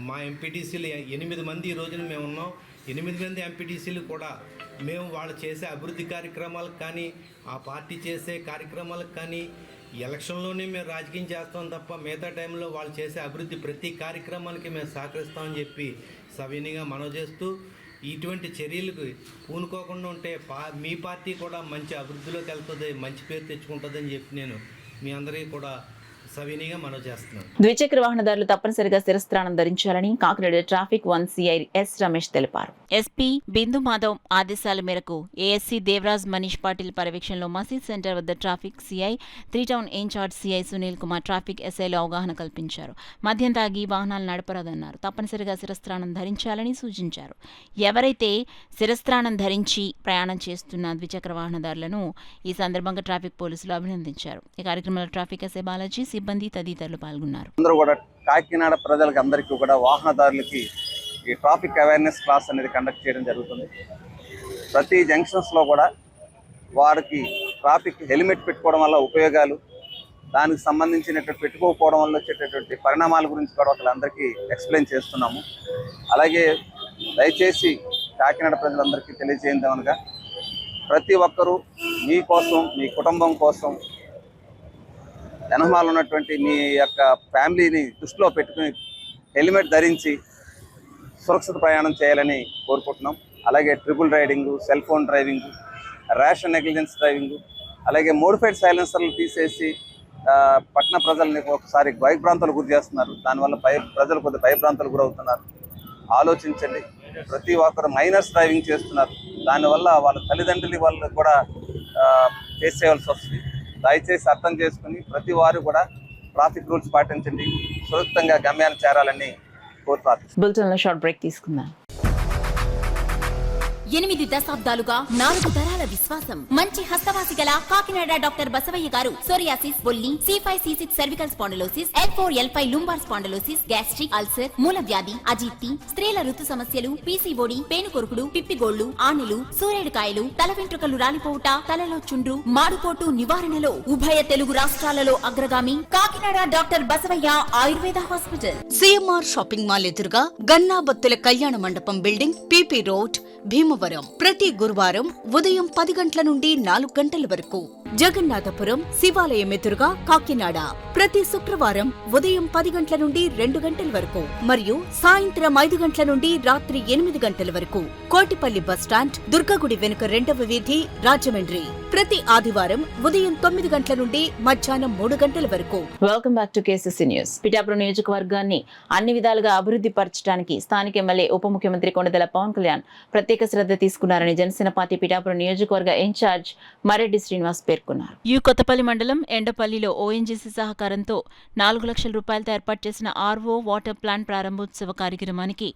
మా ఎంపీటీసీలు 8 మంది ఈ రోజున మేము ఉన్నాం. 8 మంది ఎంపీటీసీలు కూడా మేము వాళ్ళు చేసే అభివృద్ధి కార్యక్రమాలకు కానీ ఆ పార్టీ చేసే కార్యక్రమాలకు కానీ ఎలక్షన్లోనే మేము రాజకీయం చేస్తాం తప్ప మిగతా టైంలో వాళ్ళు చేసే అభివృద్ధి ప్రతి కార్యక్రమానికి మేము సహకరిస్తామని చెప్పి సవినీయంగా మనవి చేస్తూ, ఇటువంటి చర్యలకు పూనుకోకుండా ఉంటే మీ పార్టీ కూడా మంచి అభివృద్ధిలోకి వెళ్తుంది, మంచి పేరు తెచ్చుకుంటుందని చెప్పి నేను మీ అందరికీ కూడా సవినీయంగా మనవి చేస్తున్నాను. ద్విచక్ర వాహనదారులు తప్పనిసరిగా శిరస్త్రాణం ధరించాలని Kakinada traffic 1 CI S Ramesh తెలిపారు. ఎస్పీ బిందు మాధవ్ ఆదేశాల మేరకు ఏఎస్సీ దేవరాజ్ మనీష్ పాటిల్ పర్యవేక్షణలో మసీద్ సెంటర్ వద్ద traffic CI, 3 town in charge CI Sunil Kumar traffic ఎస్ఐలో అవగాహన కల్పించారు. మద్యం తాగి వాహనాలు నడపరాదన్నారు. తప్పనిసరిగా శిరస్త్రాణం ధరించాలని సూచించారు. ఎవరైతే శిరస్త్రాణం ధరించి ప్రయాణం చేస్తున్న ద్విచక్ర వాహనదారులను ఈ సందర్భంగా ట్రాఫిక్ పోలీసులు అభినందించారు. ఈ కార్యక్రమంలో ట్రాఫిక్ ఎస్ఐ బాలాజీ, సిబ్బంది తదితరులు పాల్గొన్నారు. అందరూ కూడా కాకినాడ ప్రజలకు అందరికీ కూడా వాహనదారులకి ఈ ట్రాఫిక్ అవేర్నెస్ క్లాస్ అనేది కండక్ట్ చేయడం జరుగుతుంది. ప్రతి జంక్షన్స్లో కూడా వారికి ట్రాఫిక్ హెల్మెట్ పెట్టుకోవడం వల్ల ఉపయోగాలు, దానికి సంబంధించినటువంటి పెట్టుకోకపోవడం వల్ల వచ్చేటటువంటి పరిణామాల గురించి కూడా వాళ్ళందరికీ ఎక్స్ప్లెయిన్ చేస్తున్నాము. అలాగే దయచేసి కాకినాడ ప్రజలందరికీ తెలియజేయమనగా ప్రతి ఒక్కరూ మీకోసం, మీ కుటుంబం కోసం, వెనమాల ఉన్నటువంటి మీ యొక్క ఫ్యామిలీని దృష్టిలో పెట్టుకుని హెల్మెట్ ధరించి సురక్షిత ప్రయాణం చేయాలని కోరుకుంటున్నాం. అలాగే triple riding, cell phone driving, rash negligence driving, అలాగే మోడిఫైడ్ సైలెన్సర్లు తీసేసి పట్టణ ప్రజల్ని ఒకసారి భయభ్రాంతులు గురి చేస్తున్నారు. దానివల్ల ప్రజలు కొద్ది భయభ్రాంతులు గురవుతున్నారు. ఆలోచించండి. ప్రతి ఒక్కరు మైనర్స్ డ్రైవింగ్ చేస్తున్నారు. దానివల్ల వాళ్ళ తల్లిదండ్రులు వాళ్ళు కూడా ఫేస్ చేయవలసి వస్తుంది. దయచేసి అర్థం చేసుకుని ప్రతి వారు కూడా ట్రాఫిక్ రూల్స్ పాటించండి, సురక్షితంగా గమ్యాన్ని చేరాలని కోరుతారు. బులెటిన్లో షార్ట్ బ్రేక్ తీసుకుందాం. 8 దశాబ్దాలుగా 4 తరాల విశ్వాసం. మంచి హస్తవాసి గల కాకినాడ డాక్టర్ బసవయ్య గారు సోరియాసిస్, బొల్లి, C5, C6 cervical spondylosis, L4, L5 lumbar spondylosis, gastric ulcer, మూల వ్యాధి, అజీర్తి, స్త్రీల ఋతు సమస్యలు, PCOD, పేనుకొరుకుడు, పిప్పిగోళ్లు, ఆనెలు, సూరేడుకాయలు, తల వెంట్రుకలు రాలిపోవుట, తలలో చుండ్రు, మాడుకోటు నివారణలో ఉభయ తెలుగు రాష్ట్రాలలో అగ్రగామి Kakinada doctor Basavaiah Ayurveda hospital. CMR shopping mall ఎదురుగా గన్నాబత్తుల కళ్యాణ మండపం బిల్డింగ్, PP రోడ్, భీమవరం. ప్రతి గురువారం ఉదయం 10 గంటల నుండి 4 గంటల వరకు. జగన్నాథపురం శివాలయం ఎదురుగా కాకినాడ ప్రతి శుక్రవారం ఉదయం 10 గంటల నుండి 2 గంటల వరకు మరియు సాయంత్రం 5 గంటల నుండి రాత్రి 8 గంటల వరకు. కోటిపల్లి బస్టాండ్, దుర్గగుడి వెనుక 2వ వీధి, రాజమండ్రి ప్రతి ఆదివారం ఉదయం 9 గంటల నుండి మధ్యాహ్నం 3 గంటల వరకు. Welcome back to KCC news. Pithapuram నియోజకవర్గాన్ని అన్ని విధాలుగా అభివృద్ధి పరచడానికి స్థానిక ఎమ్మెల్యే ఉప ముఖ్యమంత్రి కొండదెల పవన్ కళ్యాణ్ ప్రత్యేక శ్రద్ధ తీసుకున్నారని జనసేన పార్టీ పిఠాపురం నియోజకవర్గ ఇన్ఛార్జ్ మరెడ్డి శ్రీనివాస్ పేర్కొన్నారు. కొత్తపల్లి మండలం ఎండపల్లిలో ONGC సహకారంతో 4 లక్షల రూపాయలతో ఏర్పాటు చేసిన RO వాటర్ ప్లాంట్ ప్రారంభోత్సవ కార్యక్రమానికి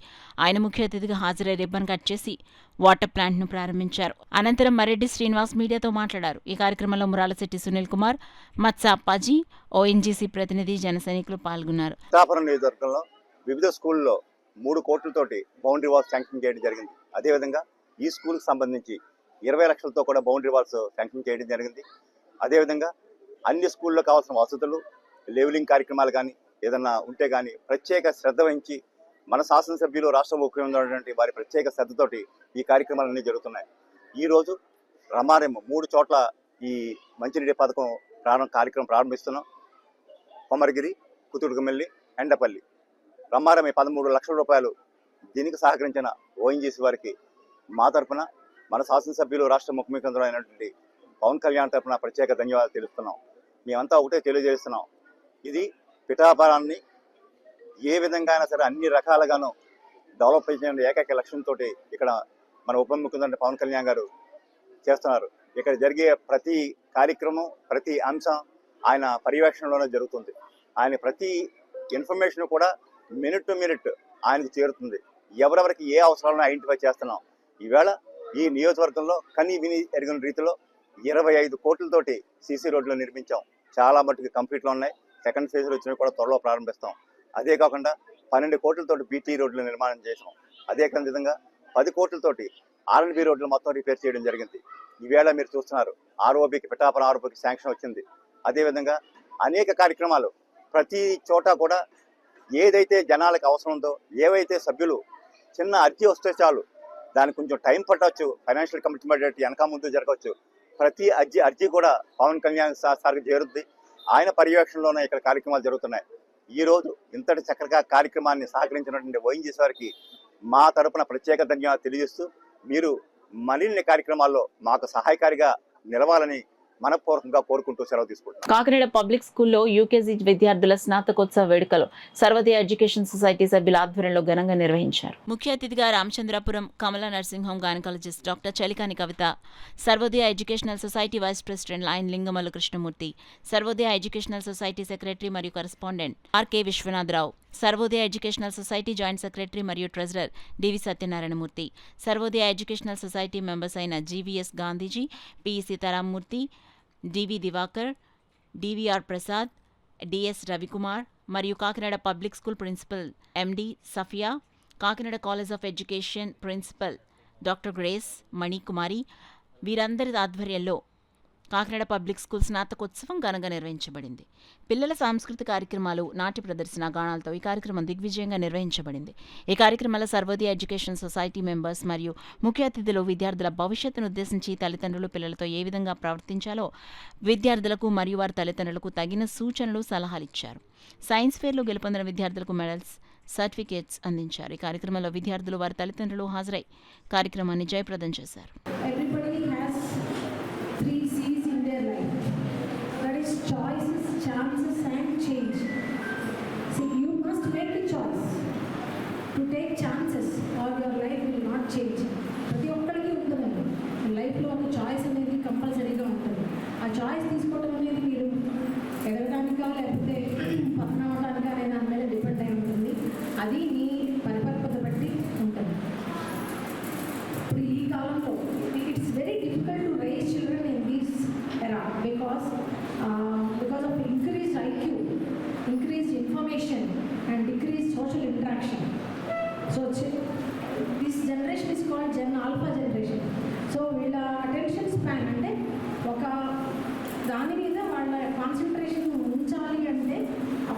ఆయన ముఖ్య అతిథిగా హాజరై రిబ్బన్ కట్ చేసి వాటర్ ప్లాంట్ ను ప్రారంభించారు. అనంతరం మరెడ్డి శ్రీనివాస్ మీడియాతో మాట్లాడారు. ఈ కార్యక్రమంలో మురాలశెట్టి సునీల్ కుమార్, మత్సాప్పాజీ, ONGC ప్రతినిధి, జన సైనికులు పాల్గొన్నారు. పిఠాపురం నియోజకవర్గంలో వివిధ స్కూల్లో 3 కోట్లతోటి బౌండరీ వాల్స్ శాంక్షన్ చేయడం జరిగింది. అదేవిధంగా ఈ స్కూల్కి సంబంధించి 20 లక్షలతో కూడా బౌండరీ వాల్స్ శాంక్షన్ చేయడం జరిగింది. అదేవిధంగా అన్ని స్కూల్లో కావాల్సిన వసతులు, లెవెలింగ్ కార్యక్రమాలు కానీ ఏదన్నా ఉంటే కానీ ప్రత్యేక శ్రద్ధ వహించి మన శాసనసభ్యులు, రాష్ట్ర ముఖ్యమంత్రి ఉన్నటువంటి వారి ప్రత్యేక శ్రద్ధతోటి ఈ కార్యక్రమాలన్నీ జరుగుతున్నాయి. ఈరోజు రమారెం 3 చోట్ల ఈ మంచినీటి పథకం కార్యక్రమం ప్రారంభిస్తున్నాం. కొమరగిరి, కుతుడుగుమెల్లి, ఎండపల్లి, రమారెం 13 లక్షల రూపాయలు. దీనికి సహకరించిన ONGC వారికి మా తరఫున, మన శాసనసభ్యులు, రాష్ట్ర ముఖ్యమంత్రి అయినటువంటి పవన్ కళ్యాణ్ తరఫున ప్రత్యేక ధన్యవాదాలు తెలుస్తున్నాం. మేమంతా ఒకటే తెలియజేస్తున్నాం, ఇది పిఠాపురాన్ని ఏ విధంగా అయినా సరే అన్ని రకాలుగాను డెవలప్ చేసే ఏకైక లక్ష్యంతో ఇక్కడ మన ఉప ముఖ్యమంత్రి పవన్ కళ్యాణ్ గారు చేస్తున్నారు. ఇక్కడ జరిగే ప్రతి కార్యక్రమం, ప్రతి అంశం ఆయన పర్యవేక్షణలోనే జరుగుతుంది. ఆయన ప్రతి ఇన్ఫర్మేషన్ కూడా మినిట్ టు మినిట్ ఆయనకు చేరుతుంది. ఎవరెవరికి ఏ అవసరాలను ఐడెంటిఫై చేస్తున్నాం. ఈవేళ ఈ నియోజకవర్గంలో కని విని ఎరిగిన రీతిలో 25 కోట్లతోటి CC రోడ్లు నిర్మించాం. చాలా మట్టుకు కంప్లీట్లో ఉన్నాయి. సెకండ్ ఫేజ్లో వచ్చినవి కూడా త్వరలో ప్రారంభిస్తాం. అదే కాకుండా 12 కోట్లతోటి BT రోడ్లు నిర్మాణం చేసాం. అదే విధంగా 10 కోట్లతోటి R&B రోడ్లు మొత్తం రిపేర్ చేయడం జరిగింది. ఈవేళ మీరు చూస్తున్నారు ROBకి, పిఠాపురం ROBకి శాంక్షన్ వచ్చింది. అదేవిధంగా అనేక కార్యక్రమాలు ప్రతి చోట కూడా ఏదైతే జనాలకు అవసరం ఉందో, ఏవైతే సభ్యులు చిన్న అర్జీ వస్తే చాలు, దానికి కొంచెం టైం పట్టవచ్చు, ఫైనాన్షియల్ కమిట్మెంట్ వెనక ముందు జరగవచ్చు. ప్రతి అర్జీ కూడా పవన్ కళ్యాణ్ సార్కి చేరుద్ది. ఆయన పర్యవేక్షణలోనే ఇక్కడ కార్యక్రమాలు జరుగుతున్నాయి. ఈరోజు ఇంతటి చక్కగా కార్యక్రమాన్ని సహకరించినటువంటి ONGC వారికి మా తరపున ప్రత్యేక ధన్యవాదాలు తెలియజేస్తూ, మీరు మరిన్ని కార్యక్రమాల్లో మాకు సహాయకారిగా నిలవాలని మనపూర్వకంగా కోరుకుంటూ సెలవు తీసుకుంటున్నాం. కాకినాడ పబ్లిక్ స్కూల్లో UKG విద్యార్థుల స్నాతకోత్సవ వేడుకలు సర్వోదయ ఎడ్యుకేషన్ సొసైటీ సభ్యుల ఆధ్వర్యంలో ఘనంగా నిర్వహించారు. ముఖ్య అతిథిగా Ramachandrapuram Kamala nursing home gynaecologist doctor Chalikani Kavitha, Sarvodaya educational society vice president lion Lingamallu Krishnamurthy, Sarvodaya educational society secretary మరియు correspondent RK Viswanatharao, Sarvodaya educational society joint secretary మరియు treasurer DV Satyanarayanamurthy, Sarvodaya educational society members అయిన GVS Gandhiji, PE Sitaramamurthy, DV Diwakar, DVR Prasad, DS Ravikumar మరియు Kakinada public school principal MD Safiya, Kakinada college of education principal doctor Grace, Manikumari వీరందరి ఆధ్వర్యంలో కాకినాడ పబ్లిక్ స్కూల్ స్నాతకోత్సవం ఘనంగా నిర్వహించబడింది. పిల్లల సాంస్కృతిక కార్యక్రమాలు, నాట్య ప్రదర్శన, గానాలతో ఈ కార్యక్రమం దిగ్విజయంగా నిర్వహించబడింది. ఈ కార్యక్రమంలో సర్వోదయ ఎడ్యుకేషన్ సొసైటీ మెంబర్స్ మరియు ముఖ్య అతిథులు విద్యార్థుల భవిష్యత్తును ఉద్దేశించి తల్లిదండ్రులు పిల్లలతో ఏ విధంగా ప్రవర్తించాలో విద్యార్థులకు మరియు వారి తల్లిదండ్రులకు తగిన సూచనలు, సలహాలు ఇచ్చారు. సైన్స్ ఫేర్లో గెలుపొందిన విద్యార్థులకు మెడల్స్, సర్టిఫికేట్స్ అందించారు. ఈ కార్యక్రమంలో విద్యార్థులు, వారి తల్లిదండ్రులు హాజరై కార్యక్రమాన్ని జయప్రదం చేశారు. Three C's in their life. That is choices, chances and change. See, you must make a choice to take chances or your life will not change. ప్రతి ఒక్కరికి ఉంటుందండి లైఫ్లో ఒక చాయిస్ అనేది కంపల్సరీగా ఉంటుంది. ఆ చాయిస్ తీసుకోవడం అనేది మీరు ఎదగడానికా లేకపోతే పక్కన అవడానికా అనే దాని మీద డిపెండ్ అయి ఉంటుంది. అది మీ పరిపక్వత బట్టి ఉంటుంది. ఇప్పుడు ఈ కాలంలో it's very difficult to raise children in this era because of increased IQ, increased information and decreased social interaction. So this generation is called Gen Alpha generation. So వీళ్ళ అటెన్షన్ స్పాన్ అంటే ఒక దాని మీద వాళ్ళ కాన్సన్ట్రేషన్ ఉంచాలి అంటే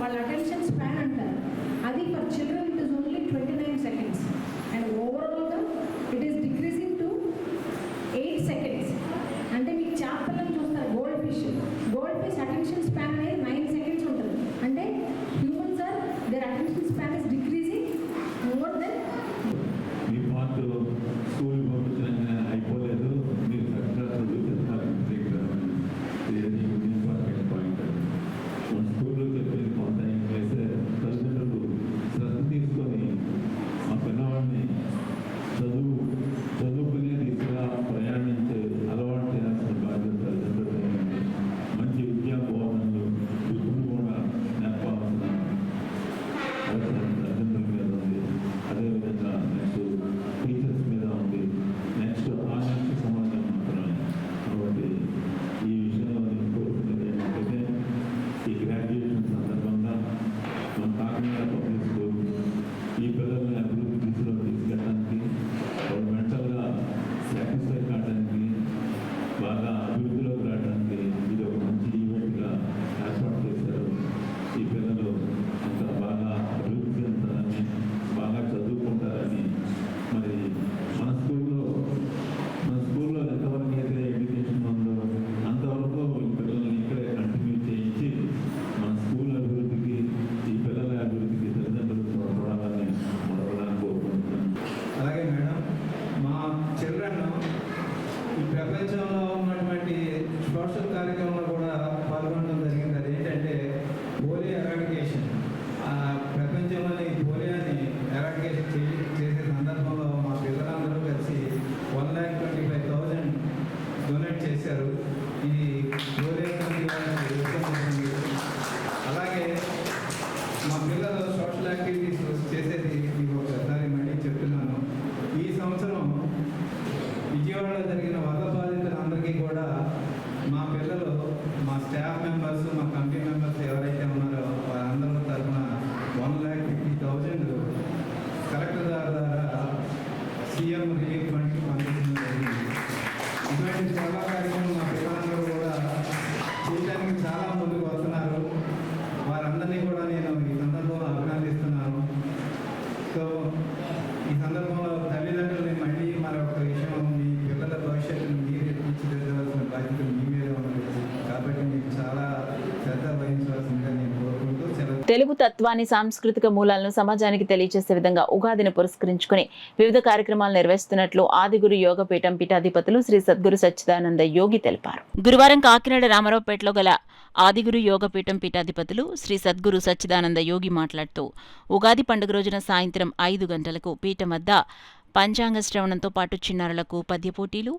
వాళ్ళ అటెన్షన్ స్పాన్ అంటారు. అది for children it is only 29 seconds and ఓవరాల్గా it is decreasing to 8 seconds. అంటే మీకు చేపలను చూస్తారు, గోల్డ్ ఫిష్ అటెన్షన్ స్పాన్ అనేది 9 seconds ఉంటుంది. అంటే humans are their attention span is decreasing more than. మీ పార్ట్ స్కూల్ పంపించడానికి అయిపోలేదు, మీరు చక్కగా చదువుతున్నారు. ఇది ఇంపార్టెంట్ పాయింట్. మన స్కూల్లో చెప్పేది కొంత వేసే తల్లిదండ్రులు శ్రద్ధ తీసుకొని మా పిల్లవాడిని చదువుకునే దిశగా ప్రయాణించే అలవాటు చేయాల్సిన బాధ్యత తల్లిదండ్రులు. మంచి విద్యా బోధనలు ఇప్పుడు కూడా నేర్పాల్సిన అవసరం తల్లిదండ్రుల మీద ఉంది. అదేవిధంగా నెక్స్ట్ టీచర్స్ మీద ఉంది. నెక్స్ట్ సమాజం మాత్రమే. కాబట్టి ఈ విషయంలో నేను కోరుకునేది ఏంటంటే ఈ గ్రాడ్యుయేషన్ సందర్భంగా మన కాకినాడ పబ్లిక్ స్కూల్ ఈ పిల్లల్ని అభివృద్ధి దిశలో తీసుకెళ్ళడానికి, వాళ్ళు మెంటల్గా సాటిస్ఫై కావడానికి, బాగా అభివృద్ధిలోకి రావడానికి ఇది ఒక మంచి ఈవెంట్గా ఏర్పాటు చేశారు. ఈ పిల్లలు అంత బాగా అభివృద్ధి చెందుతారని, బాగా చదువుకుంటారని, మరి మన స్కూల్లో ఎంతవరకు అయితే ఎడ్యుకేషన్ ఉందో అంతవరకు ఈ పిల్లల్ని ఇక్కడే కంటిన్యూ చేయించి మన స్కూల్ అభివృద్ధికి, ఈ పిల్లల అభివృద్ధికి తల్లిదండ్రులు తోడ్పడాలని కోరుకుంటున్నాను. అలాగే మేడం, మా చిల్డ్రన్ ఈ ప్రపంచంలో ఉన్నటువంటి సోషల్ కార్యక్రమంలో కూడా పాల్గొనడం జరిగింది. అదేంటంటే పోలియో ఎరాడికేషన్. ప్రపంచంలోని పోలియోని ఎరాడికేషన్ చేసే సందర్భంలో మా పిల్లలందరూ కలిసి 1,25,000 డొనేట్ చేశారు. ఇది పోలియో అలాగే మా పిల్లలు సోషల్ యాక్టివిటీస్ చేసేది మీకు ఒకసారి మళ్ళీ చెప్తున్నాను. ఈ సంవత్సరం విజయవాడలో జరిగిన వరద బాధితులందరికీ కూడా మా పిల్లలు, మా స్టాఫ్ మెంబర్స్, మా కమిటీ మెంబర్స్ ఎవరైతే ఉన్నారో వారందరి తరఫున 1,50,000 కలెక్టర్ గారి ద్వారా సీఎం రిలీఫ్ ఫండ్కి పంపించడం జరిగింది. ఇటువంటి సేవా కార్యక్రమం మా పిల్లలందరూ కూడా చేయడానికి చాలా ముందుకు వస్తున్నారు. వారందరినీ కూడా నేను ఈ సందర్భంలో అభినందిస్తున్నాను. సో ఈ సందర్భంలో తల్లిదండ్రులని మళ్ళీ మరొక విషయం, మీ పిల్లల భవిష్యత్తును మీరే తీర్చిదిద్దవలసిన బాధ్యత మీ మీద ఉన్నది. కాబట్టి మీకు చాలా శ్రద్ధ వహించవలసిందిగా నేను కోరుకుంటూ సెలవు. తెలుగు తత్వాన్ని, సాంస్కృతిక మూలాలను సమాజానికి తెలియజేసే విధంగా ఉగాదిని పురస్కరించుకుని వివిధ కార్యక్రమాలు నిర్వహిస్తున్నట్లు ఆదిగురు యోగపీఠం పీఠాధిపతులు శ్రీ సద్గురు సచ్చిదానంద యోగి తెలిపారు. గురువారం కాకినాడ రామారావుపేటలో గల ఆదిగురు యోగపీఠం పీఠాధిపతులు శ్రీ సద్గురు సచ్చిదానంద యోగి మాట్లాడుతూ ఉగాది పండుగ రోజున సాయంత్రం 5 గంటలకు పీఠం వద్ద పంచాంగ శ్రవణంతో పాటు చిన్నారులకు పద్య పోటీలు,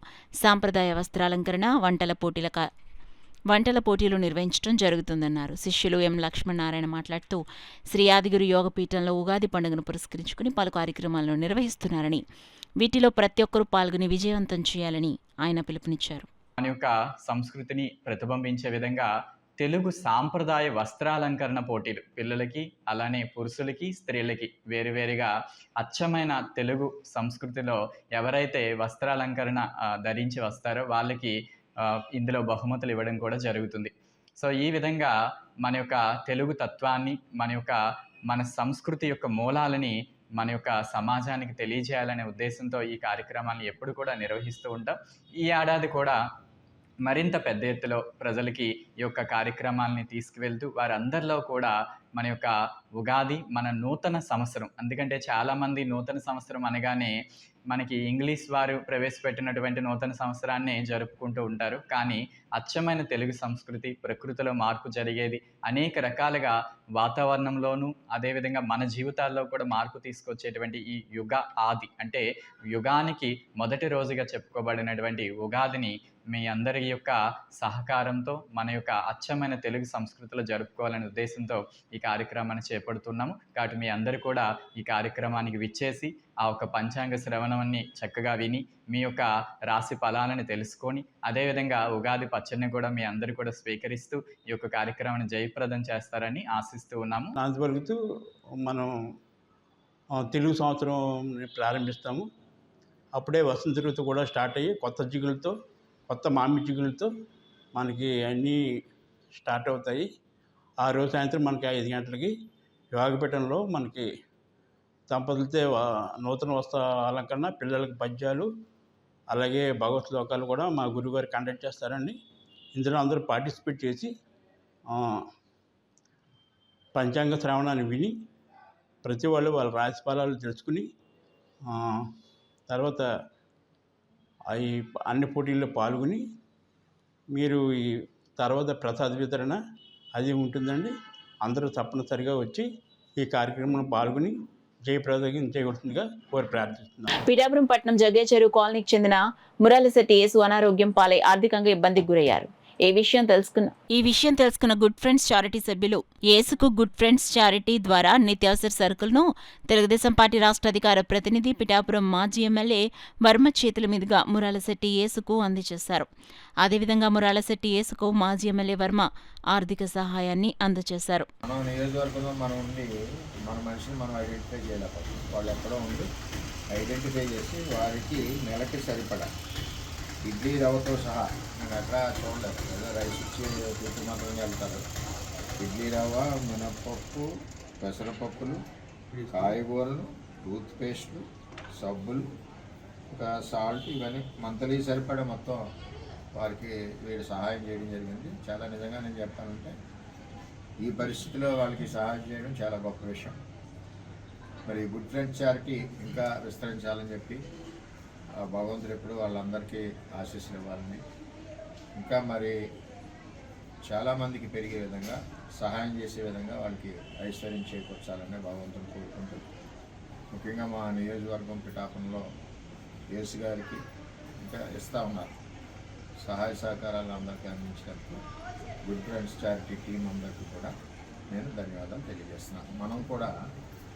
సాంప్రదాయ వస్త్రాలంకరణ, వంటల పోటీలు నిర్వహించడం జరుగుతుందన్నారు. శిష్యులు ఎం లక్ష్మణనారాయణ మాట్లాడుతూ శ్రీ ఆదిగురు యోగపీఠంలో ఉగాది పండుగను పురస్కరించుకుని పలు కార్యక్రమాలను నిర్వహిస్తున్నారని, వీటిలో ప్రతి ఒక్కరూ పాల్గొని విజయవంతం చేయాలని ఆయన పిలుపునిచ్చారు. మన యొక్క సంస్కృతిని ప్రతిబింబించే విధంగా తెలుగు సాంప్రదాయ వస్త్రాలంకరణ పోటీలు పిల్లలకి, అలానే పురుషులకి, స్త్రీలకి వేరువేరుగా అచ్చమైన తెలుగు సంస్కృతిలో ఎవరైతే వస్త్రాలంకరణ ధరించి వస్తారో వాళ్ళకి ఇందులో బహుమతులు ఇవ్వడం కూడా జరుగుతుంది. సో ఈ విధంగా మన యొక్క తెలుగు తత్వాన్ని, మన సంస్కృతి యొక్క మూలాలని మన యొక్క సమాజానికి తెలియజేయాలనే ఉద్దేశంతో ఈ కార్యక్రమాన్ని ఎప్పుడు కూడా నిర్వహిస్తూ ఉంటాం. ఈ ఏడాది కూడా మరింత పెద్ద ఎత్తులో ప్రజలకి ఈ యొక్క కార్యక్రమాలని తీసుకువెళ్తూ వారందరిలో కూడా మన యొక్క ఉగాది, మన నూతన సంవత్సరం, ఎందుకంటే చాలామంది నూతన సంవత్సరం అనగానే మనకి ఇంగ్లీష్ వారు ప్రవేశపెట్టినటువంటి నూతన సంవత్సరాన్ని జరుపుకుంటూ ఉంటారు. కానీ అచ్చమైన తెలుగు సంస్కృతి, ప్రకృతిలో మార్పు జరిగేది, అనేక రకాలుగా వాతావరణంలోనూ అదేవిధంగా మన జీవితాల్లో కూడా మార్పు తీసుకొచ్చేటువంటి ఈ యుగ ఆది అంటే యుగానికి మొదటి రోజుగా చెప్పుకోబడినటువంటి ఉగాదిని మీ అందరి యొక్క సహకారంతో మన యొక్క అచ్చమైన తెలుగు సంస్కృతిలో జరుపుకోవాలనే ఉద్దేశంతో ఈ కార్యక్రమాన్ని చేపడుతున్నాము. కాబట్టి మీ అందరూ కూడా ఈ కార్యక్రమానికి విచ్చేసి ఆ ఒక పంచాంగ శ్రవణాన్ని చక్కగా విని మీ యొక్క రాశి ఫలాలను తెలుసుకొని అదేవిధంగా ఉగాది పచ్చడిని కూడా మీ అందరూ కూడా స్వీకరిస్తూ ఈ యొక్క కార్యక్రమాన్ని జయప్రదం చేస్తారని ఆశిస్తూ ఉన్నాము. నాందిపలుకుతూ మనం తెలుగు సంవత్సరం ప్రారంభిస్తాము. అప్పుడే వసంత ఋతువు కూడా స్టార్ట్ అయ్యి కొత్త మామిడి చిగులతో మనకి అన్నీ స్టార్ట్ అవుతాయి. ఆ రోజు సాయంత్రం మనకి 5 గంటలకి యోగపీఠంలో మనకి దంపతులతో నూతన వస్త్ర అలంకరణ, పిల్లలకి పద్యాలు, అలాగే భగవత్ శ్లోకాలు కూడా మా గురువుగారు కండక్ట్ చేస్తారండి. ఇందులో అందరూ పార్టిసిపేట్ చేసి పంచాంగ శ్రవణాన్ని విని ప్రతి వాళ్ళు వాళ్ళ రాశి ఫలాలు తెలుసుకుని తర్వాత ఈ అన్ని పోటీల్లో పాల్గొని మీరు ఈ తర్వాత ప్రసాద వితరణ అది ఉంటుందండి. అందరూ తప్పనిసరిగా వచ్చి ఈ కార్యక్రమంలో పాల్గొని జయప్రదం చేయవలసిందిగా కోరి ప్రార్థిస్తున్నాను. పిఠాపురం పట్టణం జగ్గేచెరు కాలనీకి చెందిన మురాలిశెట్టి యేసు అనారోగ్యం పాలై ఆర్థికంగా ఇబ్బందికి గురయ్యారు. ఈ విషయం తెలుసుకున్న గుడ్ ఫ్రెండ్స్ చారిటీ సభ్యులు యేసుకు గుడ్ ఫ్రెండ్స్ చారిటీ ద్వారా నిత్యావసర సరుకులను తెలుగుదేశం పార్టీ రాష్ట్ర అధికార ప్రతినిధి పిఠాపురం మాజీ ఎమ్మెల్యే వర్మ చేతుల మీదుగా మురాలిశెట్టి యేసుకు అందజేశారు. అదేవిధంగా మురాలిశెట్టి యేసుకు మాజీ ఎమ్మెల్యే వర్మ ఆర్థిక సహాయాన్ని అందజేశారు. మన నియోజకవర్గంలో మనం ఉండి మన మనిషిని మనం ఐడెంటిఫై చేయలేకపోతే వాళ్ళు ఎక్కడో ఉండి ఐడెంటిఫై చేసి వారికి నెలకి సరిపడా ఇడ్లీ రవ్వతో సహా నేను ఎక్కడ చూడలేదు, ఏదో రైస్ ఇచ్చి పూర్తి మాత్రమే వెళ్తారు. ఇడ్లీ రవ్వ, మినప్పప్పు, పెసరపప్పులు, కాయగూరలు, టూత్పేస్ట్లు, సబ్బులు, ఒక సాల్ట్, ఇవన్నీ మంత్లీ సరిపడా మొత్తం వారికి వీడు సహాయం చేయడం జరిగింది. చాలా నిజంగా నేను చెప్తానంటే ఈ పరిస్థితిలో వాళ్ళకి సహాయం చేయడం చాలా గొప్ప విషయం. మరి గుడ్ ఫ్రెండ్స్ చారిటీ ఇంకా విస్తరించాలని చెప్పి భగవంతుడు ఎప్పుడు వాళ్ళందరికీ ఆశీస్సులు ఇవ్వాలని, ఇంకా మరి చాలామందికి పెరిగే విధంగా సహాయం చేసే విధంగా వాళ్ళకి ఐశ్వర్యం చేకూర్చాలని భగవంతుని కోరుకుంటూ, ముఖ్యంగా మా నియోజకవర్గం పిఠాపురంలో యేసు గారికి ఇంకా ఇస్తూ ఉన్నారు సహాయ సహకారాలు అందరికీ అందించినందుకు గుడ్ ఫ్రెండ్స్ చారిటీ టీం అందరికీ కూడా నేను ధన్యవాదాలు తెలియజేస్తున్నాను. మనం కూడా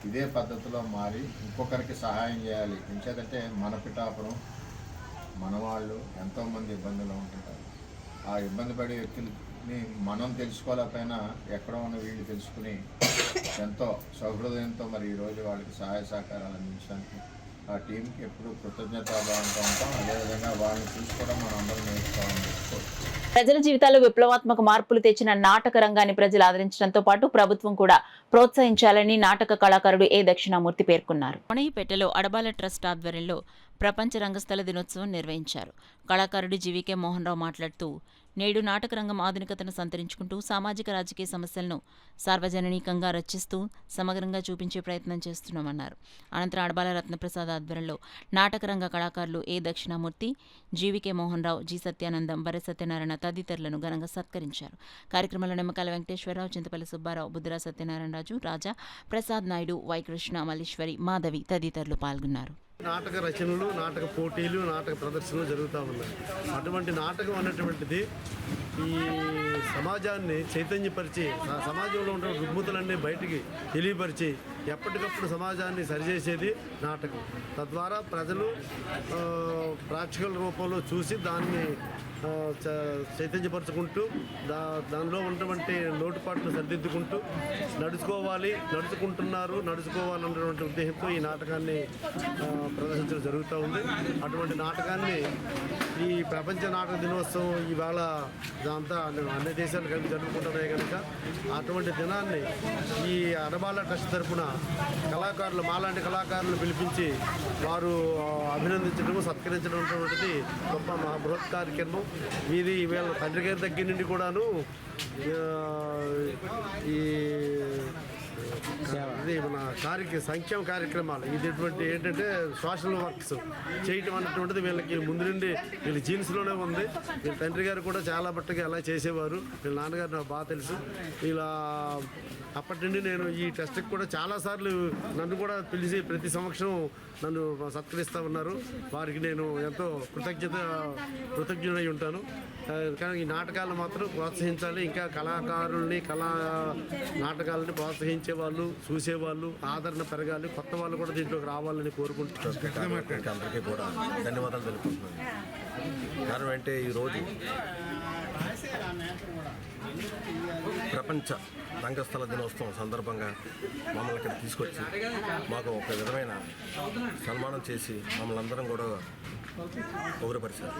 ఇదే పద్ధతిలో మారి ఇంకొకరికి సహాయం చేయాలి. ఎంచేదంటే మన పిఠాపురం, మన వాళ్ళు ఎంతోమంది ఇబ్బందులు ఉంటుంటారు. ఆ ఇబ్బంది పడే వ్యక్తులని మనం తెలుసుకోలేకపోయినా ఎక్కడో ఉన్న వీళ్ళు తెలుసుకుని ఎంతో సౌహృదయంతో మరి ఈరోజు వాళ్ళకి సహాయ సహకారాలు అందించడానికి ఆ టీంకి ఎప్పుడు కృతజ్ఞతాభావంతో ఉంటాం. అదేవిధంగా వాళ్ళని చూసుకోవడం మనం అందరం నేర్చుకోవాలని చెప్పుకోవచ్చు. ప్రజల జీవితాల్లో విప్లవాత్మక మార్పులు తెచ్చిన నాటక రంగాన్ని ప్రజలు ఆదరించడంతో పాటు ప్రభుత్వం కూడా ప్రోత్సహించాలని నాటక కళాకారుడు ఏ దక్షిణామూర్తి పేర్కొన్నారు. కొనయిపేటలో అడబాల ట్రస్ట్ ఆధ్వర్యంలో ప్రపంచ రంగస్థల దినోత్సవం నిర్వహించారు. కళాకారుడు జీవీకే మోహన్ రావు మాట్లాడుతూ, నేడు నాటక రంగం ఆధునికతను సంతరించుకుంటూ సామాజిక రాజకీయ సమస్యలను సార్వజనీకంగా రచిస్తూ సమగ్రంగా చూపించే ప్రయత్నం చేస్తున్నామన్నారు. అనంతరం అడబాల రత్నప్రసాద్ ఆధ్వర్యంలో నాటక రంగ కళాకారులు ఏ దక్షిణామూర్తి, జీవీకే మోహన్ రావు, జి సత్యానందం, బర్రె సత్యనారాయణ తదితరులను ఘనంగా సత్కరించారు. కార్యక్రమంలో నిమ్మకాయల వెంకటేశ్వరరావు, చింతపల్లి సుబ్బారావు, బుద్ధిరా సత్యనారాయణరాజు, రాజా, ప్రసాద్ నాయుడు, వై కృష్ణ, మల్లీశ్వరి, మాధవి తదితరులు పాల్గొన్నారు. నాటక రచనలు, నాటక పోటీలు, నాటక ప్రదర్శనలు జరుగుతూ ఉన్నాయి. అటువంటి నాటకం అన్నటువంటిది ఈ సమాజాన్ని చైతన్యపరిచి, సమాజంలో ఉన్న రుగ్మతలన్నీ బయటికి తెలియపరిచి ఎప్పటికప్పుడు సమాజాన్ని సరిచేసేది నాటకం. తద్వారా ప్రజలు ప్రాక్టికల్ రూపంలో చూసి దాన్ని చైతన్యపరుచుకుంటూ దానిలో ఉన్నటువంటి లోటుపాట్లు సరిదిద్దుకుంటూ నడుచుకోవాలన్నటువంటి ఉద్దేశంతో ఈ నాటకాన్ని ప్రదర్శించడం జరుగుతూ ఉంది. అటువంటి నాటకాన్ని ఈ ప్రపంచ నాటక దినోత్సవం ఇవాళ అంతా అన్ని దేశాలు కలిపి జరుపుకుంటున్నాయి కనుక అటువంటి దినాన్ని ఈ అడబాల ట్రస్ట్ తరఫున మాలాంటి కళాకారులు పిలిపించి వారు అభినందించడం, సత్కరించడం అనేటువంటిది గొప్ప బృహత్ కార్యక్రమం. ఇది వీళ్ళ తండ్రి గారి దగ్గర నుండి కూడాను ఇది మన సంక్షేమ కార్యక్రమాలు ఇటువంటి ఏంటంటే సోషల్ వర్క్స్ చేయటం అన్నటువంటిది వీళ్ళకి ముందు నుండి వీళ్ళ జీన్స్లోనే ఉంది. వీళ్ళ తండ్రి గారు కూడా చాలా మట్టుగా అలా చేసేవారు. వీళ్ళ నాన్నగారు నాకు బాగా తెలుసు. ఇలా అప్పటి నుండి నేను ఈ టెస్ట్కి కూడా చాలాసార్లు నన్ను కూడా పిలిచి ప్రతి సంవత్సరం నన్ను సత్కరిస్తూ ఉన్నారు. వారికి నేను ఎంతో కృతజ్ఞుడై ఉంటాను. కానీ ఈ నాటకాలను మాత్రం ప్రోత్సహించాలి. ఇంకా కళాకారుల్ని నాటకాలని ప్రోత్సహించే వాళ్ళు, చూసేవాళ్ళు ఆదరణ పెరగాలి. కొత్త వాళ్ళు కూడా దీంట్లోకి రావాలని కోరుకుంటున్నాను. అందరికీ కూడా ధన్యవాదాలు తెలుపుతున్నాను. కారణం అంటే ఈరోజు ప్రపంచ రంగస్థల దినోత్సవం సందర్భంగా మమ్మల్ని ఇక్కడ తీసుకొచ్చి మాకు ఒక విధమైన సన్మానం చేసి మమ్మల్ని అందరం కూడా పౌరపరిచారు.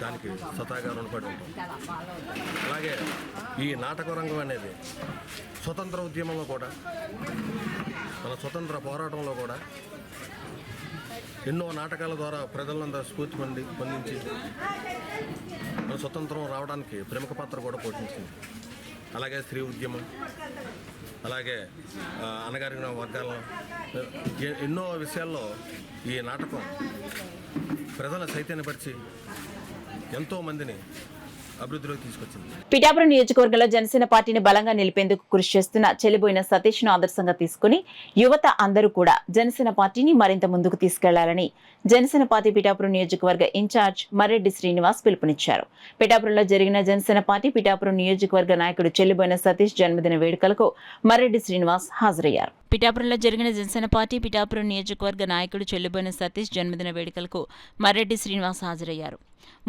దానికి సతాగా రుణపడి ఉంటాం. అలాగే ఈ నాటక రంగం అనేది స్వతంత్ర ఉద్యమంలో కూడా, మన స్వతంత్ర పోరాటంలో కూడా ఎన్నో నాటకాల ద్వారా ప్రజలందరూ స్ఫూర్తి పొందించి మన స్వతంత్రం రావడానికి ప్రముఖ పాత్ర కూడా పోషించింది. అలాగే స్త్రీ ఉద్యమం, అలాగే అణగారిన వర్గాల ఎన్నో విషయాల్లో ఈ నాటకం ప్రజలను చైతన్యపరిచి ఎంతో మందిని అభివృద్ధిలోకి తీసుకొచ్చింది. పిఠాపురం నియోజకవర్గంలో జనసేన పార్టీని బలంగా నిలిపేందుకు కృషి చేస్తున్న చెలిబోయిన సతీష్ ను ఆదర్శంగా తీసుకుని యువత అందరూ కూడా జనసేన పార్టీని మరింత ముందుకు తీసుకెళ్లాలని జనసేన పార్టీ పిఠాపురం నియోజకవర్గ ఇన్ఛార్జ్ మర్రెడ్డి శ్రీనివాస్ పిలుపునిచ్చారు. పిఠాపురంలో జరిగిన జనసేన పార్టీ పిఠాపురం నియోజకవర్గ నాయకుడు చెలిబోయిన సతీష్ జన్మదిన వేడుకలకు మర్రెడ్డి శ్రీనివాస్ హాజరయ్యారు. పిఠాపురంలో జరిగిన జనసేన పార్టీ పిఠాపురం నియోజకవర్గ నాయకుడు చెల్లిబోయిన సతీష్ జన్మదిన వేడుకలకు మర్రెడ్డి శ్రీనివాస్ హాజరయ్యారు.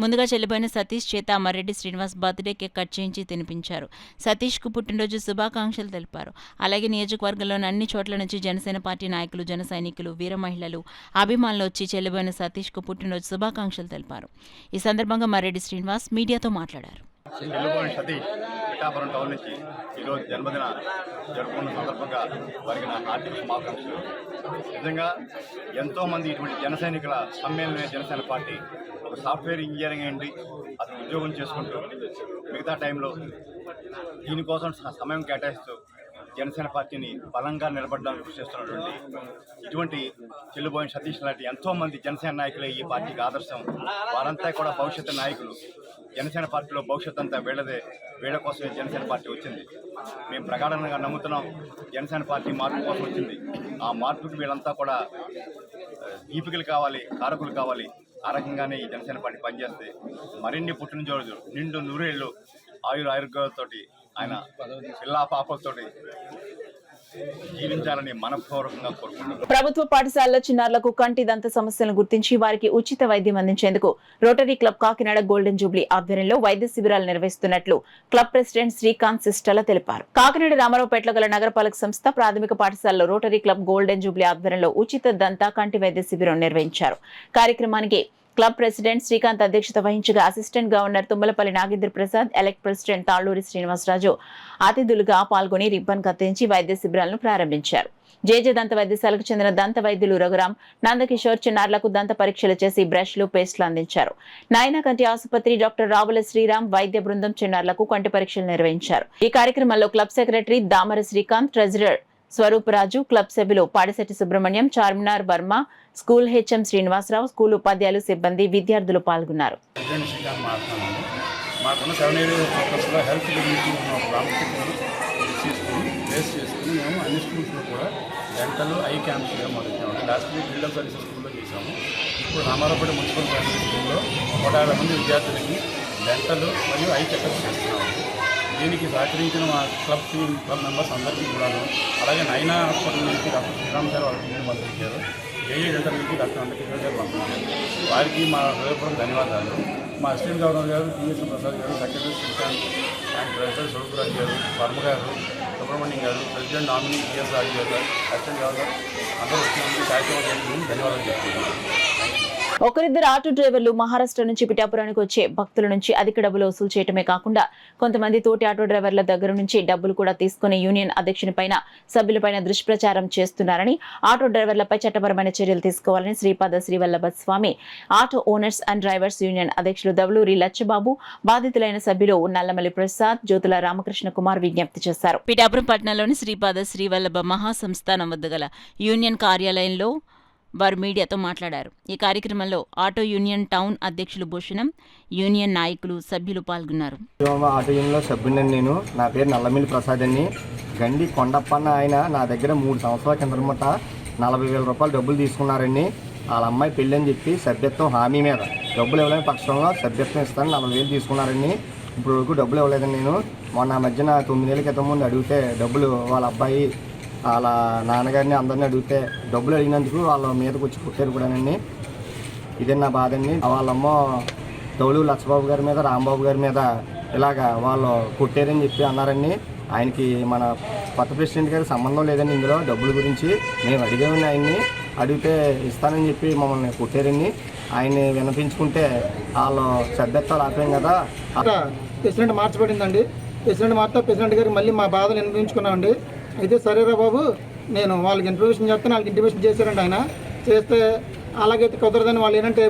ముందుగా చెల్లిబోయిన సతీష్ చేత Marreddy Srinivas birthday cake cut చేయించి తినిపించారు. సతీష్కు పుట్టినరోజు శుభాకాంక్షలు తెలిపారు. అలాగే నియోజకవర్గంలోని అన్ని చోట్ల నుంచి జనసేన పార్టీ నాయకులు, జన సైనికులు, వీర మహిళలు, అభిమానులు వచ్చి చెల్లిబోయిన సతీష్కు పుట్టినరోజు శుభాకాంక్షలు తెలిపారు. ఈ సందర్భంగా మర్రెడ్డి శ్రీనివాస్ మీడియాతో మాట్లాడారు. చెల్లిబోయిన సతీష్ పిఠాపురం టౌన్ నుంచి ఈరోజు జన్మదిన జరుపుకున్న సందర్భంగా వారికి నా హార్దిక శుభాకాంక్షలు. నిజంగా ఎంతోమంది ఇటువంటి జన సైనికుల సమ్మేళనమే జనసేన పార్టీ. ఒక సాఫ్ట్వేర్ ఇంజనీరింగ్ అయింది, అతను ఉద్యోగం చేసుకుంటూ మిగతా టైంలో దీనికోసం సమయం కేటాయిస్తూ జనసేన పార్టీని బలంగా నిలబడడానికి కృషి చేస్తున్నటువంటి ఇటువంటి చెల్లిబోయిన సతీష్ లాంటి ఎంతోమంది జనసేన నాయకులే ఈ పార్టీకి ఆదర్శం. వారంతా కూడా భవిష్యత్తు నాయకులు. జనసేన పార్టీలో భవిష్యత్తు అంతా వీళ్ళ కోసమే జనసేన పార్టీ వచ్చింది. మేము ప్రగాఢంగా నమ్ముతున్నాం. జనసేన పార్టీ మార్పు కోసం వచ్చింది. ఆ మార్పుకి వీళ్ళంతా కూడా దీపికలు కావాలి, కారకులు కావాలి. ఆ రకంగానే ఈ జనసేన పార్టీ పనిచేస్తే మరిన్ని పుట్టినరోజు నిండు నూరేళ్లు ఆయుర్వేదాలతోటి ఆయన పిల్లా పాపలతోటి జీవించాలని మనపూర్వకంగా కోరుకుంటున్నాను. ప్రభుత్వ పాఠశాలలో చిన్నారులకు కంటి దంత సమస్యలను గుర్తించి వారికి ఉచిత వైద్యం అందించేందుకు rotary club Kakinada golden Jubilee ఆధ్వర్యంలో వైద్య శిబిరాలు నిర్వహిస్తున్నట్లు క్లబ్ ప్రెసిడెంట్ శ్రీకాంత్ సిస్టల తెలిపారు. కాకినాడ రామారావుపేటలో గల నగరపాలక సంస్థ ప్రాథమిక పాఠశాలలో రోటరీ క్లబ్ గోల్డెన్ జూబ్లీ ఆధ్వర్యంలో ఉచిత దంత కంటి వైద్య శిబిరం నిర్వహించారు. కార్యక్రమానికి క్లబ్ ప్రెసిడెంట్ శ్రీకాంత్ అధ్యక్షత వహించగా assistant governor Tummalapalli Nagendra Prasad, elect president Talluri Srinivasaraju అతిథులుగా పాల్గొని రిబ్బన్ కత్తిరించి వైద్య శిబిరాలను ప్రారంభించారు. జేజే దంత వైద్యశాలకు చెందిన దంత వైద్యులు రఘురాం, నందకిషోర్ చిన్నారులకు దంత పరీక్షలు చేసి బ్రష్లు, పేస్టులు అందించారు. నాయన కంటి ఆసుపత్రి డాక్టర్ రావుల శ్రీరామ్ వైద్య బృందం చిన్నారులకు కంటి పరీక్షలు నిర్వహించారు. ఈ కార్యక్రమంలో club secretary Damara Srikanth, treasurer Swaruparaju, club సభ్యులు Padisetti Subrahmanyam, Charminar Varma, school HM Srinivasarao, school ఉపాధ్యాయులు, సిబ్బంది, విద్యార్థులు పాల్గొన్నారు. మాకున్న 7 ఏరియాస్ ఫోకస్లో హెల్త్ గురించి ఉన్న ప్రాముఖ్యతను బేస్ చేసుకుని మేము అన్ని స్కూల్స్లో కూడా డెంటల్ ఐ క్యాంప్స్ మొదలెట్టాము. లాస్ట్ వీక్ బిల్డర్ సర్వీసెస్ స్కూల్లో చేశాము. ఇప్పుడు రామారావుపేట మున్సిపల్ సర్వీసెస్ స్కూల్లో 150 మంది విద్యార్థులకి డెంటల్ మరియు ఐ చెకప్ చేస్తున్నాము. దీనికి సహకరించిన మా క్లబ్ టీం క్లబ్ మెంబర్స్ అందరికీ కూడా, అలాగే నైనా హాస్పిటల్ నుంచి డాక్టర్ శ్రీరామ్ సార్ వాళ్ళ టీంని పంపించారు, ఏఏ సెంటర్ నుంచి డాక్టర్ అంబేద్కర్ గారు పంపించారు. వారికి మా హృదయపూర్వక ధన్యవాదాలు. మా అసిస్టెంట్ గవర్నర్ గారు టీఎస్ ప్రసాద్ గారు, సెక్రటరీ శ్రీకాంత్ అండ్ ప్రెసిడెంట్ స్వరూపరాజు గారు, వర్మ గారు, సుబ్రహ్మణ్యం గారు, ప్రెసిడెంట్ నామినీ టీఎస్ రాజు గారు, అసిస్టెంట్ గవర్నర్ అందరూ వచ్చినందుకు కార్యక్రమం ధన్యవాదాలు చెప్తున్నాను. ఒకరిద్దరు ఆటో డ్రైవర్లు మహారాష్ట్ర నుంచి పిఠాపురానికి వచ్చే భక్తుల నుంచి అధిక డబ్బులు వసూలు చేయటమే కాకుండా కొంతమంది తోటి ఆటో డ్రైవర్ల దగ్గర నుంచి డబ్బులు కూడా తీసుకుని యూనియన్ అధ్యక్షునిపైన సభ్యులపైన దుష్ప్రచారం చేస్తున్నారని, ఆటో డ్రైవర్లపై చట్టపరమైన చర్యలు తీసుకోవాలని Sripada Srivallabha Swamy auto owners and drivers union అధ్యక్షులు దవలూరి లచ్చబాబు, బాధితులైన సభ్యులు నల్లమల్లి ప్రసాద్, జ్యోతుల రామకృష్ణ కుమార్ విజ్ఞప్తి చేశారు. పిఠాపురం పట్టణంలోని శ్రీపాద శ్రీవల్లభ మహాసంస్థానం వద్ద గల యూనియన్ కార్యాలయంలో వారు మీడియాతో మాట్లాడారు. ఈ కార్యక్రమంలో ఆటో యూనియన్ టౌన్ అధ్యక్షులు భూషణం, యూనియన్ నాయకులు, సభ్యులు పాల్గొన్నారు. ఆటో యూనియన్లో సభ్యుడిని నేను. నా పేరు నల్లమిల్లి ప్రసాద్ అండి. గండి కొండప్పన్న ఆయన నా దగ్గర 3 సంవత్సరాల కిందట 40,000 రూపాయలు డబ్బులు తీసుకున్నారండి. వాళ్ళ అమ్మాయి పెళ్ళి అని చెప్పి సభ్యత్వం హామీ మీద డబ్బులు ఇవ్వలేని పక్షంలో సభ్యత్వం ఇస్తాను 40,000 తీసుకున్నారండి. ఇప్పుడు వరకు డబ్బులు ఇవ్వలేదండి. నేను మొన్న మధ్యన 9 నెలల క్రితం ముందు అడిగితే డబ్బులు వాళ్ళ అబ్బాయి వాళ్ళ నాన్నగారిని అందరిని అడిగితే డబ్బులు అడిగినందుకు వాళ్ళ మీదకి వచ్చి కొట్టారు కూడానండి. ఇదే నా బాధ అండి. వాళ్ళమ్మ దౌలూరు లచ్చబాబు గారి మీద, రాంబాబు గారి మీద ఇలాగా వాళ్ళు కొట్టారని చెప్పి అన్నారండి. ఆయనకి మన కొత్త ప్రెసిడెంట్ గారికి సంబంధం లేదండి ఇందులో. డబ్బుల గురించి మేము అడిగామని ఆయన్ని అడిగితే ఇస్తానని చెప్పి మమ్మల్ని కొట్టారండి. ఆయన్ని వినిపించుకుంటే వాళ్ళు సభ్యత్వాలు ఆపాం కదా. ప్రెసిడెంట్ మార్చబడిందండి. ప్రెసిడెంట్ మార్తా ప్రెసిడెంట్ గారికి మళ్ళీ మా బాధలు వినిపించుకున్నామండి. అయితే సరేరా బాబు, నేను వాళ్ళకి ఇంట్రొడ్యూషన్ చేస్తాను, వాళ్ళకి ఇంటిమేషన్ చేశారండి. ఆయన చేస్తే అలాగైతే కుదరదని వాళ్ళు ఏంటంటే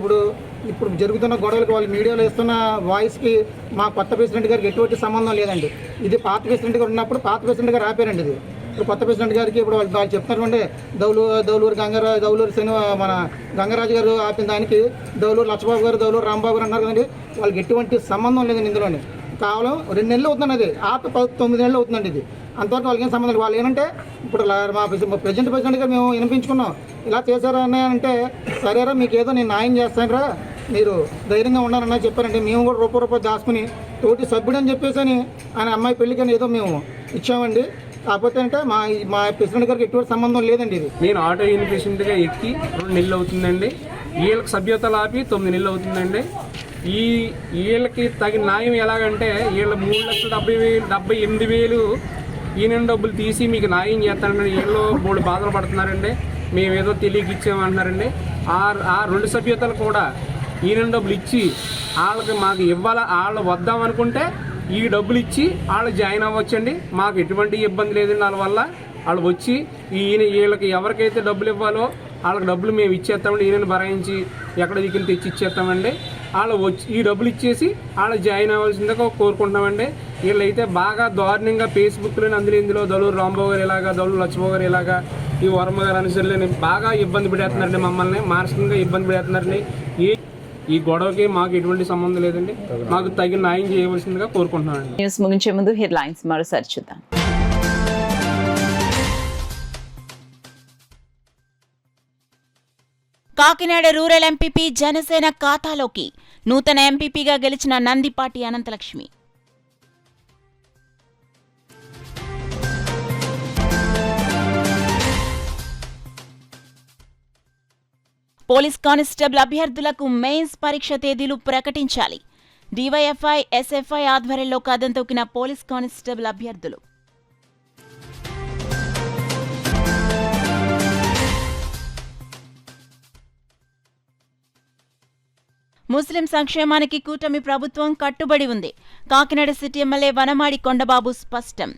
ఇప్పుడు జరుగుతున్న గొడవలకు వాళ్ళు మీడియాలో ఇస్తున్న వాయిస్కి మా కొత్త ప్రెసిడెంట్ గారికి ఎటువంటి సంబంధం లేదండి. ఇది పాత ప్రెసిడెంట్ గారు ఉన్నప్పుడు పాత ప్రెసిడెంట్ గారు ఆపారండి. ఇది ఇప్పుడు కొత్త ప్రెసిడెంట్ గారికి ఇప్పుడు వాళ్ళు చెప్తున్నారంటే దౌలూరు మన గంగరాజు గారు ఆపిన దానికి దౌలూరు లచ్చబాబు గారు, దౌలూరు రాంబాబు గారు అన్నారు కదండి. వాళ్ళకి ఎటువంటి సంబంధం లేదండి ఇందులోని. కేవలం 2 నెలలు అవుతుందండి. అది ఆపి 9 నెలలు అవుతుందండి. ఇది అంతవరకు వాళ్ళకి ఏం సంబంధం లేదు. వాళ్ళు ఏంటంటే ఇప్పుడు మా ప్రెసిడెంట్ గారు మేము వినిపించుకున్నాం, ఇలా చేశారని అంటే సరేరా మీకు ఏదో నేను న్యాయం చేస్తానురా, మీరు ధైర్యంగా ఉండాలన్నా చెప్పారండి. మేము కూడా రూపాయి దాచుకుని తోటి సభ్యుడు అని చెప్పేసి అని ఆయన అమ్మాయి పెళ్ళికని ఏదో మేము ఇచ్చామండి. కాకపోతే అంటే మా ప్రెసిడెంట్ గారికి ఎటువంటి సంబంధం లేదండి. ఇది నేను ఆటో యూనియన్ ప్రెసిడెంట్గా ఎక్కి 2 నెలలు అవుతుందండి. వీళ్ళకి సభ్యతలు ఆపి 9 నెలలు అవుతుందండి. వీళ్ళకి తగిన న్యాయం ఎలాగంటే వీళ్ళు 3,78,000 యూనియన్ డబ్బులు తీసి మీకు న్యాయం చేస్తారండి. వీళ్ళు 3 బాధలు పడుతున్నారండి. మేము ఏదో తెలియక ఇచ్చామంటున్నారండి. ఆ 2 సభ్యతలు కూడా యూనియన్ డబ్బులు ఇచ్చి వాళ్ళకి మాకు ఇవ్వాలా, వాళ్ళు వద్దామనుకుంటే ఈ డబ్బులు ఇచ్చి వాళ్ళు జాయిన్ అవ్వచ్చండి. మాకు ఎటువంటి ఇబ్బంది లేదండి. వాళ్ళ వల్ల వాళ్ళు వచ్చి వీళ్ళకి ఎవరికైతే డబ్బులు ఇవ్వాలో వాళ్ళకి డబ్బులు మేము ఇచ్చేస్తామండి. ఈయనని భరాయించి ఎక్కడ దిక్కుని తెచ్చి ఇచ్చేస్తామండి. వాళ్ళు వచ్చి ఈ డబ్బులు ఇచ్చేసి వాళ్ళు జాయిన్ అవ్వాల్సిందిగా కోరుకుంటున్నామండి. వీళ్ళైతే బాగా దారుణంగా ఫేస్బుక్లోని ఇందులో దౌలూరు రాంబాబు గారు ఇలాగా, దౌలూరు లచ్చబాబు గారు ఇలాగా, ఈ వర్మ గారు అనుసరిలేని బాగా ఇబ్బంది పడేస్తున్నారండి. మమ్మల్ని మానసికంగా ఇబ్బంది పడేస్తున్నారండి. ఈ గొడవకి మాకు ఎటువంటి సంబంధం లేదండి. మాకు తగిన న్యాయం చేయవలసిందిగా కోరుకుంటున్నానండి. న్యూస్ ముగించే ముందు హెడ్లైన్స్ మరోసారి చూద్దాం. కాకినాడ రూరల్ ఎంపీపీ జనసేన ఖాతాలోకి నూతన ఎంపీపీగా గెలిచిన నందిపాటి అనంతలక్ష్మి. పోలీస్ కానిస్టేబుల్ అభ్యర్థులకు మెయిన్స్ పరీక్ష తేదీలు ప్రకటించాలి. డీవైఎఫ్ఐ, ఎస్ఎఫ్ఐ ఆధ్వర్యంలో కదం తొక్కిన పోలీస్ కానిస్టేబుల్ అభ్యర్థులు. ముస్లిం సంక్షేమానికి కూటమి ప్రభుత్వం కట్టుబడి ఉంది. కాకినాడ సిటీ ఎమ్మెల్యే వనమాడి కొండబాబు స్పష్టం.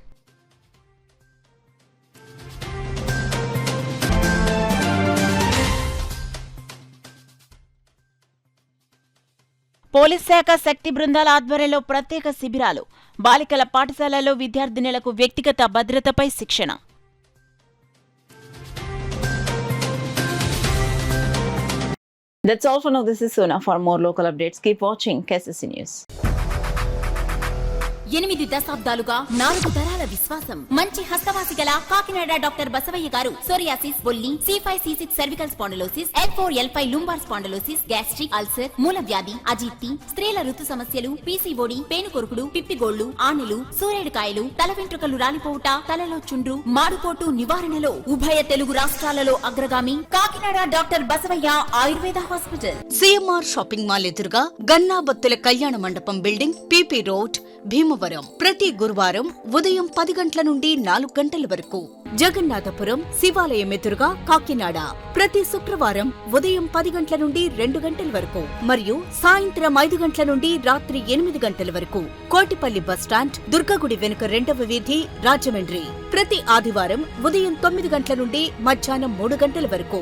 పోలీస్ శాఖ శక్తి బృందాల ఆధ్వర్యంలో ప్రత్యేక శిబిరాలు. బాలికల పాఠశాలలో విద్యార్థినులకు వ్యక్తిగత భద్రతపై శిక్షణ. That's all for now. This is Sona. For more local updates, keep watching KCC News. 8 దశాబ్దాలుగా 4 తరాల తరతరాల విశ్వాసం. మంచి హస్తవాసి గల కాకినాడ డాక్టర్ బసవయ్య గారు సోరియాసిస్, బొల్లి, C5, C6 cervical spondylosis, L4, L5 lumbar spondylosis, gastric ulcer, మూల వ్యాధి, అజీర్తి, స్త్రీల ఋతు సమస్యలు, PCOD, పేనుకొరుకుడు, పిప్పిగోళ్లు, ఆనెలు, సూరేడుకాయలు, తల వెంట్రుకలు రాలిపోవుట, తలలో చుండ్రు, మాడుపోటు నివారణలో ఉభయ తెలుగు రాష్ట్రాలలో అగ్రగామి Kakinada doctor Basavaiah Ayurveda hospital. CMR shopping mall ఎదురుగా గన్నాబత్తుల కళ్యాణ మండపం బిల్డింగ్, PP రోడ్, భీమవరం. ప్రతి గురువారం ఉదయం 10 గంటల నుండి 4 గంటల వరకు. జగన్నాథపురం శివాలయం ఎదురుగా కాకినాడ ప్రతి శుక్రవారం ఉదయం 10 గంటల నుండి 2 గంటల వరకు మరియు సాయంత్రం 5 గంటల నుండి రాత్రి 8 గంటల వరకు. కోటిపల్లి బస్టాండ్, దుర్గగుడి వెనుక 2వ వీధి, రాజమండ్రి. ప్రతి ఆదివారం ఉదయం 9 గంటల నుండి మధ్యాహ్నం 3 గంటల వరకు.